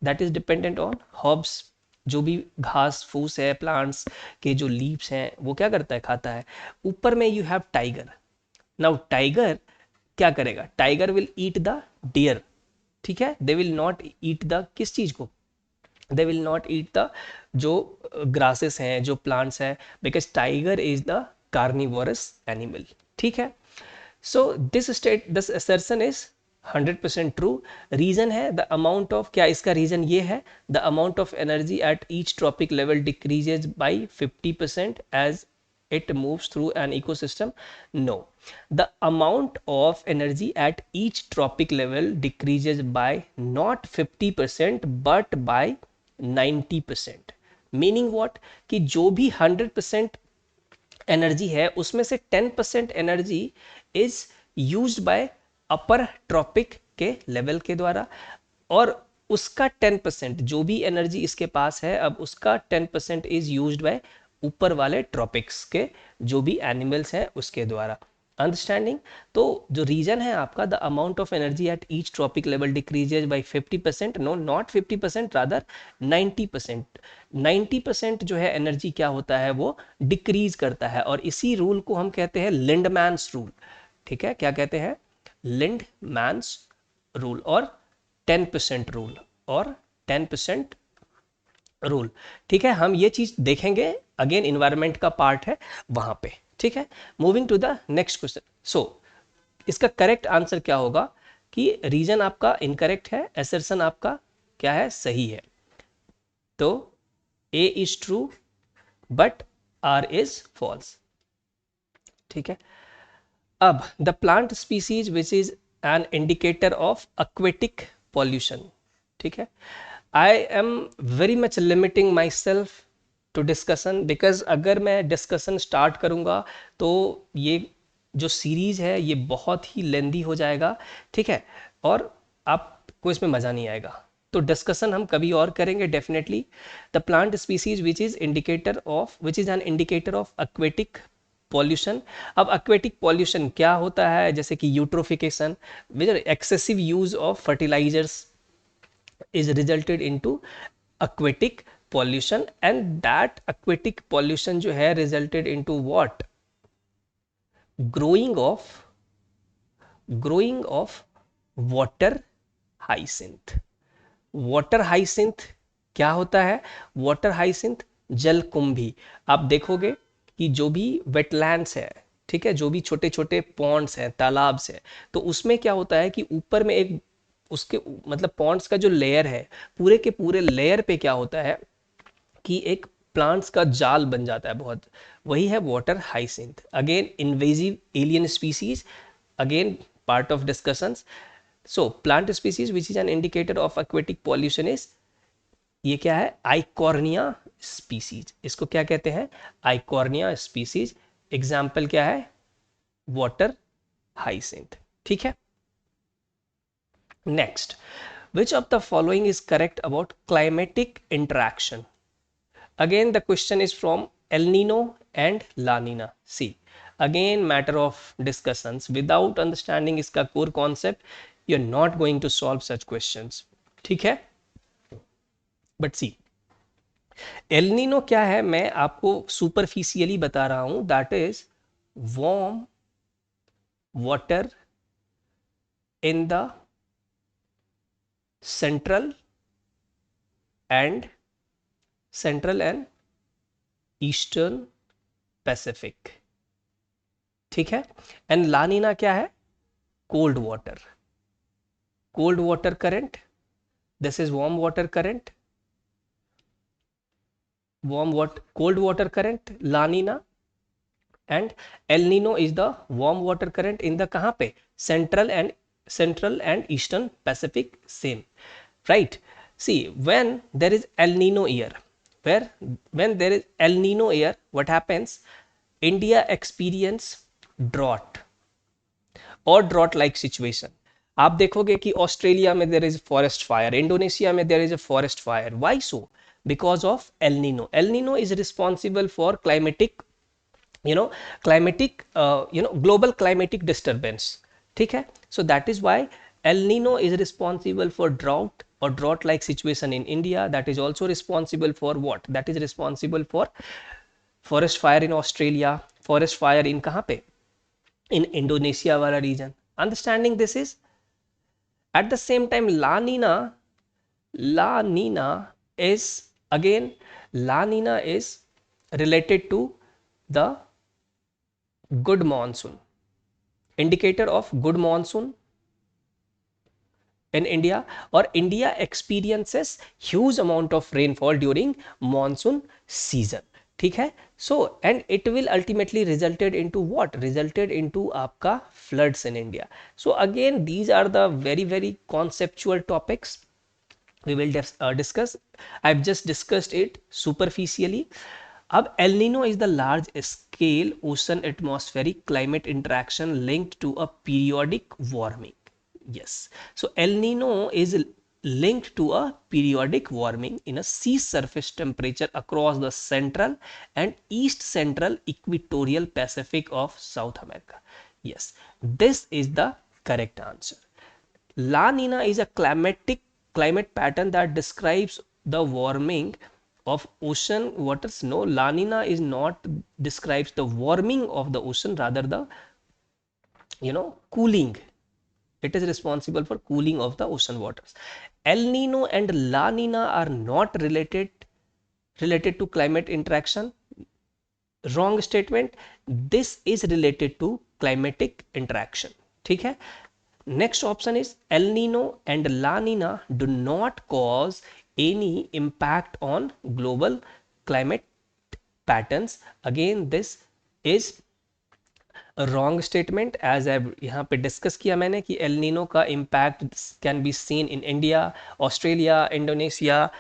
That is dependent on herbs. जो भी घास फूस है, प्लांट्स के जो लीव्स हैं, वो क्या करता है? खाता है. ऊपर में you have tiger. Now tiger क्या करेगा? Tiger will eat the deer. ठीक है, they will not eat the किस चीज को? They will not eat the जो ग्रासेस हैं, जो प्लांट्स हैं, because tiger is the carnivorous animal. ठीक है, so this assertion is 100% true. Reason है द अमाउंट ऑफ, क्या इसका रीजन ये है? The amount of energy at each trophic level decreases by 50% as it moves through an ecosystem. No, the amount of energy at each tropic level decreases by not 50% but by 90%. meaning what? कि जो भी 100% energy है उसमें से 10% energy is used by upper trophic के level के द्वारा, और उसका 10% जो भी एनर्जी इसके पास है, अब उसका 10% इज यूज्ड बाय ऊपर वाले ट्रॉपिक्स के जो भी एनिमल्स हैं उसके द्वारा. अंडरस्टैंडिंग? तो जो रीजन है आपका, the amount of energy at each trophic level decreases by 50%. No, not 50%, rather 90%. 90% जो है एनर्जी क्या होता है? वो डिक्रीज करता है. और इसी रूल को हम कहते हैं लिंडमैन्स रूल. ठीक है, क्या कहते हैं? लिंडमैन्स रूल और 10% रूल और 10% रूल. ठीक है, हम ये चीज देखेंगे अगेन, इन्वायरमेंट का पार्ट है वहां पे. ठीक है, moving to the next question. So इसका करेक्ट आंसर क्या होगा कि रीजन आपका इनकरेक्ट है, असर्शन आपका क्या है? सही है. तो A is true but R is false. ठीक है, अब the plant species which is an indicator of aquatic pollution. ठीक है, I am very much limiting myself to discussion, because अगर मैं डिस्कशन स्टार्ट करूंगा तो ये जो सीरीज है ये बहुत ही लेंदी हो जाएगा. ठीक है, और आपको इसमें मज़ा नहीं आएगा. तो डिस्कशन हम कभी और करेंगे definitely. The plant species which is an indicator of aquatic pollution. अब एक्वेटिक पॉल्यूशन क्या होता है, जैसे कि eutrophication, excessive use of fertilisers is resulted into aquatic pollution, and that aquatic pollution जो है resulted into what, growing of water hyacinth। Water hyacinth क्या होता है, वाटर हाइसिंथ जलकुंभी। आप देखोगे कि जो भी वेटलैंड्स है, ठीक है, जो भी छोटे छोटे पॉन्ड्स हैं, तालाब हैं, तो उसमें क्या होता है कि ऊपर में एक उसके मतलब पॉन्ड्स का जो लेयर है, पूरे के पूरे लेयर पे क्या होता है कि एक प्लांट्स का जाल बन जाता है बहुत, वही है water hyacinth. Again invasive alien species, again part of discussions. So plant species which is an indicator of aquatic pollution is, ये क्या है, आइकॉर्निया स्पीसीज। इसको क्या कहते हैं, आइकॉर्निया स्पीसीज। एग्जाम्पल क्या है, वाटर हाइसिंथ। ठीक है, next, which of the following is correct about climatic interaction? Again the question is from El Nino and La Nina. See, again matter of discussions, without understanding इसका core concept you're not going to solve such questions. ठीक है, but see, El Nino क्या है, मैं आपको superficially बता रहा हूं, that is warm water in the central and eastern Pacific. ठीक है, एंड लानीना क्या है, cold water current, this is warm water current, cold water current, La Nina, and El Nino is the warm water current in the कहाँ पे, central and eastern Pacific, same, right? See, when there is El Nino year, when there is El Nino year, what happens, India experience drought और drought like situation. आप देखोगे कि Australia में there is forest fire, Indonesia में there is a forest fire, why so, because of El Nino. El Nino is responsible for climatic global climatic disturbance. ठीक है, so that is why El Nino is responsible for drought और drought like situation in India, that is also responsible for what, that is responsible for forest fire in Australia, forest fire इन कहाँ पे, in Indonesia wala region. Understanding this is, at the same time La Nina is again, La Nina is related to the good monsoon, indicator of good monsoon in India, or India experiences huge amount of rainfall during monsoon season. ठीक है, so and it will ultimately resulted into what, resulted into आपका floods in India. So again these are the very very conceptual topics we will discuss. I've just discussed it superficially. अब El Nino is the large scale ocean atmospheric climate interaction linked to a periodic warming. Yes, so El Nino is linked to a periodic warming in a sea surface temperature across the central and east central equatorial Pacific of South America. Yes, this is the correct answer. La Nina is a climate pattern that describes the warming of ocean waters. No, La Nina is not describes the warming of the ocean, rather the cooling. It is responsible for cooling of the ocean waters. El Nino and La Nina are not related to climate interaction. Wrong statement. This is related to climatic interaction. ठीक है, next option is El Nino and La Nina do not cause any impact on global climate patterns. Again, this is wrong statement, as यहाँ पे discuss किया मैंने कि El Nino का impact can be seen in India, Australia, Indonesia,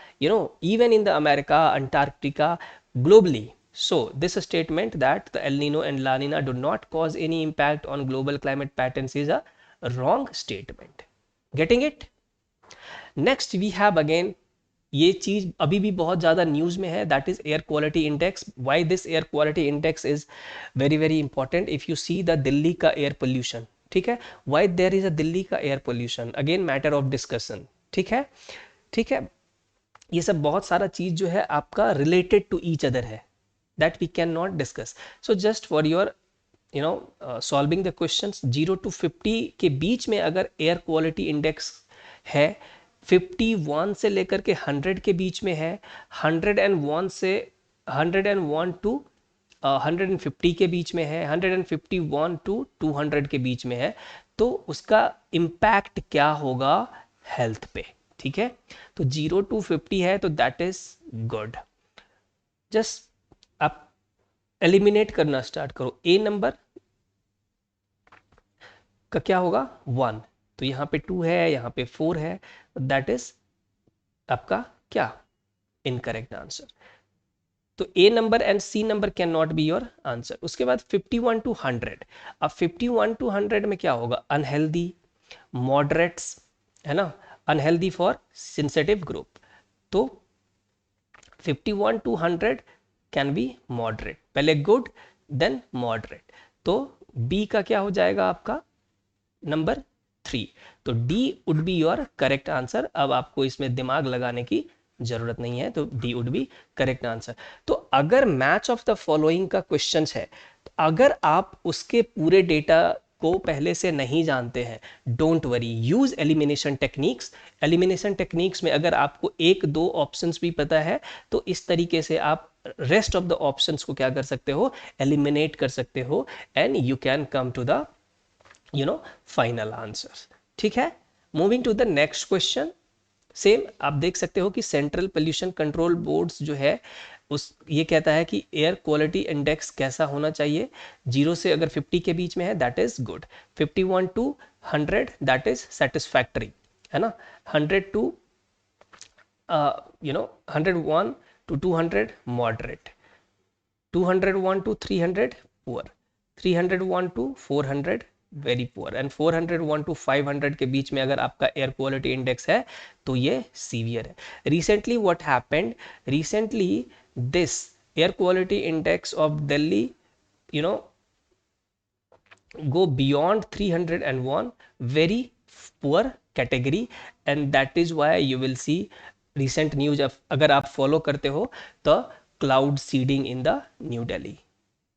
even in the America, Antarctica, globally. So this statement that the El Nino and La Nina do not cause any impact on global climate patterns is a wrong statement. Getting it? Next we have again ये चीज अभी भी बहुत ज्यादा news में है, that is air quality index. Why this air quality index is very very important? If you see the Delhi का air pollution, ठीक है, why there is a Delhi का air pollution, again matter of discussion. ठीक है, ठीक है. ये सब बहुत सारा चीज जो है आपका रिलेटेड टू ईच अदर है, that we can not discuss. So just for your solving the questions, 0 to 50 के बीच में अगर एयर क्वालिटी इंडेक्स है, 51 से लेकर के 100 के बीच में है, 101 से 101 टू 150 के बीच में है, 151 टू 200 के बीच में है, तो उसका इम्पैक्ट क्या होगा हेल्थ पे. ठीक है, तो 0 to 50 है तो दैट इज गुड. जस्ट आप एलिमिनेट करना स्टार्ट करो. ए नंबर का क्या होगा 1, तो यहाँ पे 2 है, यहाँ पे 4 है, दैट इज आपका क्या इनकरेक्ट आंसर. तो A number and C number can not be your answer. उसके बाद 51 to 100. अब 51 to 100 में क्या होगा, अनहेल्दी, मॉडरेट्स, है ना, अनहेल्दी फॉर सेंसिटिव ग्रुप. तो 51 to 100 कैन बी मॉडरेट, पहले गुड देन मॉडरेट. तो बी का क्या हो जाएगा आपका नंबर 3. तो D would be your correct answer. अब आपको इसमें दिमाग लगाने की जरूरत नहीं है, तो D would be correct answer. तो अगर मैच ऑफ द फॉलोइंग का क्वेश्चन है, तो अगर आप उसके पूरे डेटा को पहले से नहीं जानते हैं, don't worry, use elimination techniques. Elimination techniques में अगर आपको एक दो ऑप्शंस भी पता है, तो इस तरीके से आप रेस्ट ऑफ द ऑप्शंस को क्या कर सकते हो, एलिमिनेट कर सकते हो, and you can come to the final answer. ठीक है, moving to the next question. Same आप देख सकते हो कि सेंट्रल पोल्यूशन कंट्रोल बोर्ड्स जो है उस ये कहता है कि एयर क्वालिटी इंडेक्स कैसा होना चाहिए. 0 से अगर 50 के बीच में है that is good, 51 to 100 that is satisfactory, है ना, 100 to 101 to 200 moderate, 201 to 300 poor, 301 to 400 very poor, and 401 to 500 के बीच में अगर आपका एयर क्वालिटी इंडेक्स है तो ये सीवियर है. Recently what happened, recently this air quality index of Delhi go beyond 301, very poor category, and that is why you will see recent news of, अगर आप फॉलो करते हो, the cloud seeding in the New Delhi,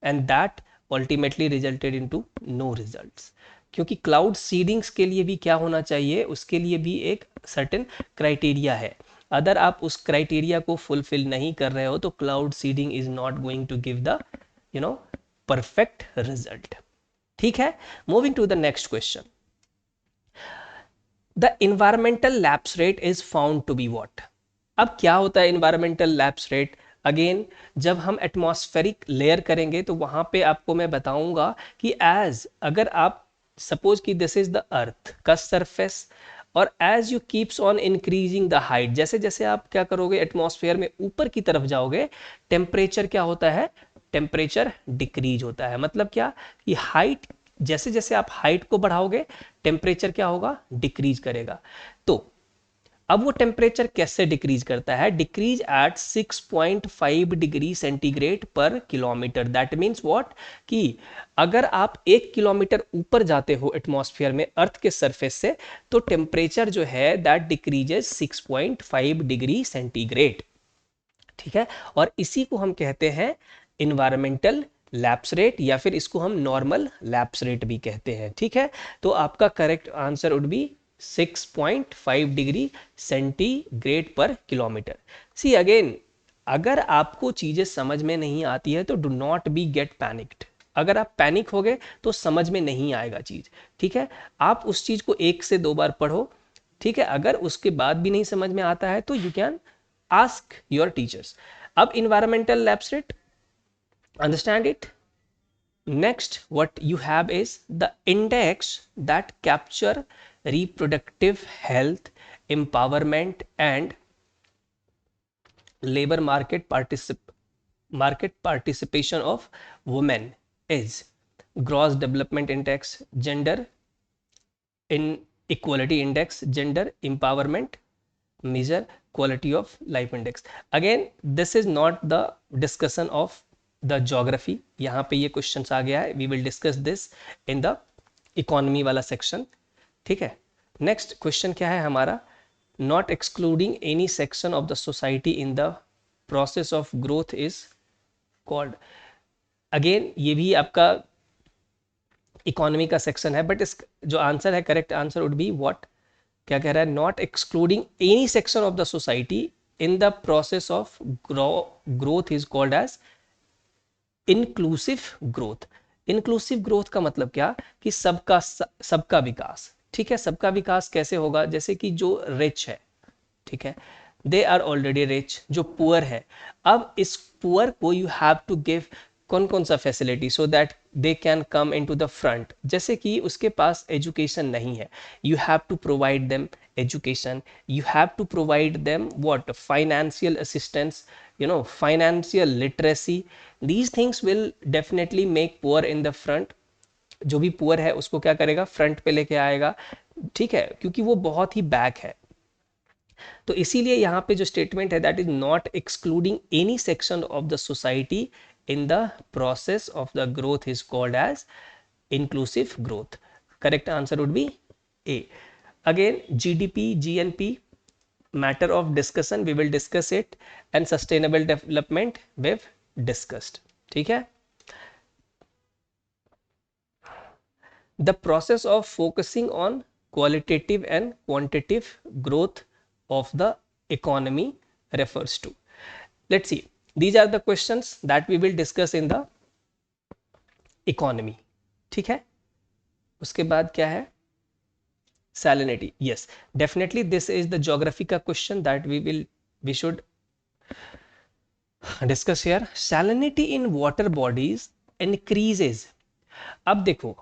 and that ultimately resulted into no results. क्योंकि cloud सीडिंग्स के लिए भी क्या होना चाहिए, उसके लिए भी एक सर्टेन क्राइटेरिया है. अगर आप उस क्राइटेरिया को फुलफिल नहीं कर रहे हो तो cloud seeding is not going to give the perfect result. ठीक है, moving to the next question. The environmental lapse rate is found to be what. अब क्या होता है इन्वायरमेंटल लैप्स रेट? अगेन जब हम एटमॉस्फेरिक लेयर करेंगे तो वहां पे आपको मैं बताऊंगा कि एज अगर आप सपोज कि दिस इज द अर्थ का सरफेस, और as you keeps on increasing the height, जैसे जैसे आप क्या करोगे एटमॉस्फेयर में ऊपर की तरफ जाओगे, टेम्परेचर क्या होता है, टेम्परेचर डिक्रीज होता है. मतलब क्या कि हाइट, जैसे जैसे आप हाइट को बढ़ाओगे टेम्परेचर क्या होगा, डिक्रीज करेगा. तो अब वो टेम्परेचर कैसे डिक्रीज करता है, decrease at 6.5 degree centigrade per kilometre. That means what, कि अगर आप 1 किलोमीटर ऊपर जाते हो एटमॉस्फेयर में अर्थ के सरफेस से, तो टेम्परेचर जो है दैट डिक्रीजेस 6.5 डिग्री सेंटीग्रेड. ठीक है, और इसी को हम कहते हैं इन्वायरमेंटल लैप्स रेट, या फिर इसको हम नॉर्मल लैप्स रेट भी कहते हैं. ठीक है, तो आपका correct answer would be 6.5 degree centigrade per kilometre. See again, अगर आपको चीजें समझ में नहीं आती है तो do not be get panicked. अगर आप पैनिक हो गए तो समझ में नहीं आएगा चीज. ठीक है, आप उस चीज को 1 से 2 बार पढ़ो. ठीक है, अगर उसके बाद भी नहीं समझ में आता है तो you can ask your teachers. अब environmental lapse rate, understand it. Next what you have is the index that capture reproductive health, empowerment and labor market participation of women is gross development index, gender inequality index, gender empowerment measure, quality of life index. Again, this is not the discussion of the geography. यहाँ पे ये questions आ गया है, we will discuss this in the economy वाला section. ठीक है. Next question क्या है हमारा? Not excluding any section of the society in the process of growth is called. Again, ये भी आपका इकोनॉमी का सेक्शन है, बट इस जो आंसर है, correct answer would be what, क्या कह रहा है, not excluding any section of the society in the process of growth is called as inclusive growth. Inclusive growth का मतलब क्या, कि सबका विकास. ठीक है. सबका विकास कैसे होगा, जैसे कि जो रिच है, ठीक है, दे आर ऑलरेडी रिच. जो पुअर है, अब इस पुअर को यू हैव टू गिव कौन कौन सा facility, so that they can come in to the front. जैसे कि उसके पास एजुकेशन नहीं है, you have to provide them education, you have to provide them what, financial assistance, you know, financial literacy. These things will definitely make poor in the front. जो भी poor है उसको क्या करेगा, फ्रंट पे लेके आएगा. ठीक है, क्योंकि वो बहुत ही बैक है. तो इसीलिए यहाँ पे जो स्टेटमेंट है, that is not excluding any section of the society in the process of the growth is called as inclusive growth. Correct answer would be A. Again GDP, GNP, matter of discussion, we will discuss it, and sustainable development we've discussed. ठीक है. The process of focusing on qualitative and quantitative growth of the economy refers to. Let's see, these are the questions that we will discuss in the economy. ठीक है. उसके बाद क्या है, salinity. Yes, definitely this is the geography ka question that we should discuss here. Salinity in water bodies increases. अब देखो,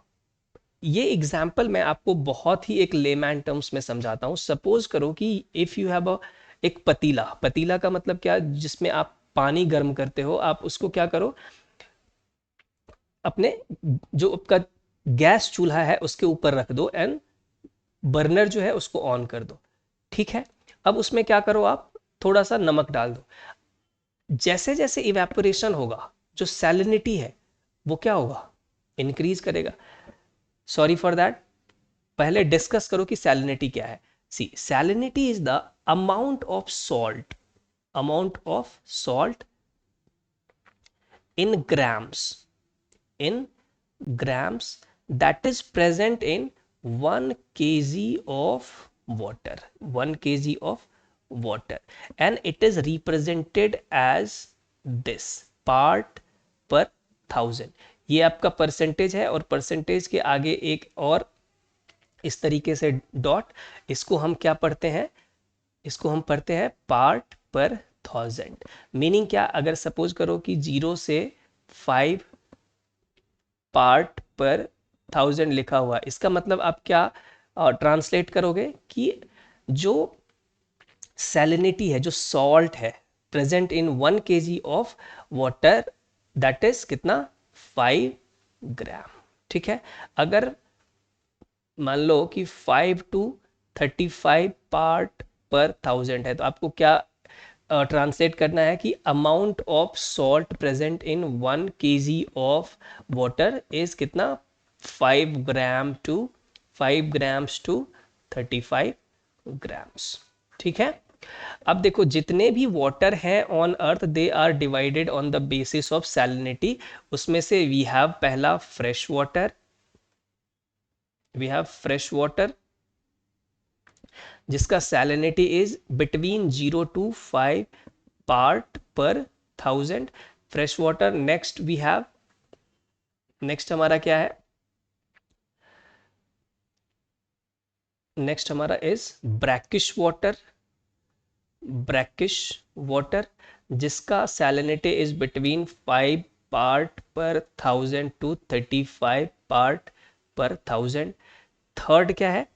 ये example मैं आपको बहुत ही एक लेमैन टर्म्स में समझाता हूं. सपोज करो कि इफ यू हैव एक पतीला. पतीला का मतलब क्या, जिसमें आप पानी गर्म करते हो. आप उसको क्या करो, अपने जो आपका गैस चूल्हा है उसके ऊपर रख दो, एंड बर्नर जो है उसको ऑन कर दो. ठीक है. अब उसमें क्या करो, आप थोड़ा सा नमक डाल दो. जैसे जैसे इवेपोरेशन होगा, जो सैलिनिटी है वो क्या होगा, इंक्रीज करेगा. सॉरी फॉर दैट, पहले डिस्कस करो कि सैलिनिटी क्या है. See, salinity is the amount of salt, amount of salt in grams that is present in 1 kg of water, 1 kg of water, and it is represented as this part per 1000. ये आपका percentage है, और percentage के आगे एक और इस तरीके से डॉट. इसको हम क्या पढ़ते हैं, इसको हम पढ़ते हैं पार्ट पर 1000. मीनिंग क्या, अगर सपोज करो कि 0 से 5 पार्ट पर 1000 लिखा हुआ, इसका मतलब आप क्या ट्रांसलेट करोगे, कि जो सैलिनिटी है, जो सॉल्ट है present in 1 kg of water, that is कितना, 5 ग्राम. ठीक है. अगर मान लो कि 5 to 35 पार्ट पर 1000 है, तो आपको क्या ट्रांसलेट करना है, कि amount of salt present in 1 kg of water is कितना, 5 grams to 35 grams. ठीक है. अब देखो, जितने भी वाटर हैं on earth, they are divided on the basis of salinity. उसमें से वी हैव पहला fresh water, we have fresh water जिसका salinity is between 0 to 5 part per 1000. Fresh water. Next we have, next हमारा क्या है, next हमारा is brackish water, brackish water जिसका salinity is between 5 part per 1000 to 35 part per 1000. Third क्या है,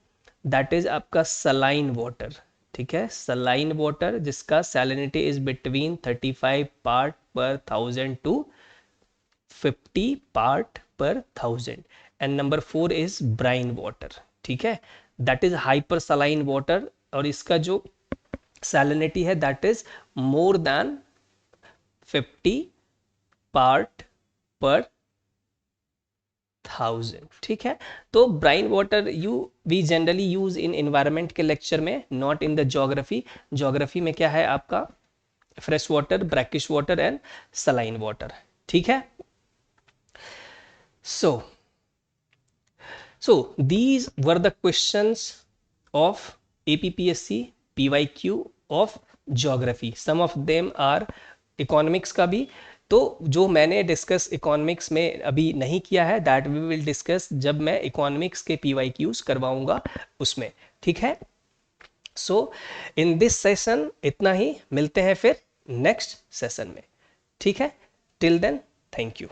that is आपका saline water. ठीक है. सलाइन वाटर जिसका salinity is between 35 part per 1000 to 50 part per 1000. And number 4 is brine water. ठीक है. That is hypersaline water, और इसका जो सैलिनिटी है that is more than 50 part per 1000, ठीक है। तो brine water we generally use in environment के लेक्चर में, not in the geography. Geography में क्या है आपका, fresh water, brackish water and saline water, ठीक है। So these were the questions of APPSC PYQ of geography. Some of them are economics का भी। तो जो मैंने डिस्कस इकोनॉमिक्स में अभी नहीं किया है, दैट वी विल डिस्कस जब मैं इकोनॉमिक्स के PYQs करवाऊंगा उसमें, ठीक है। सो इन दिस सेशन इतना ही, मिलते हैं फिर नेक्स्ट सेशन में, ठीक है। Till then thank you.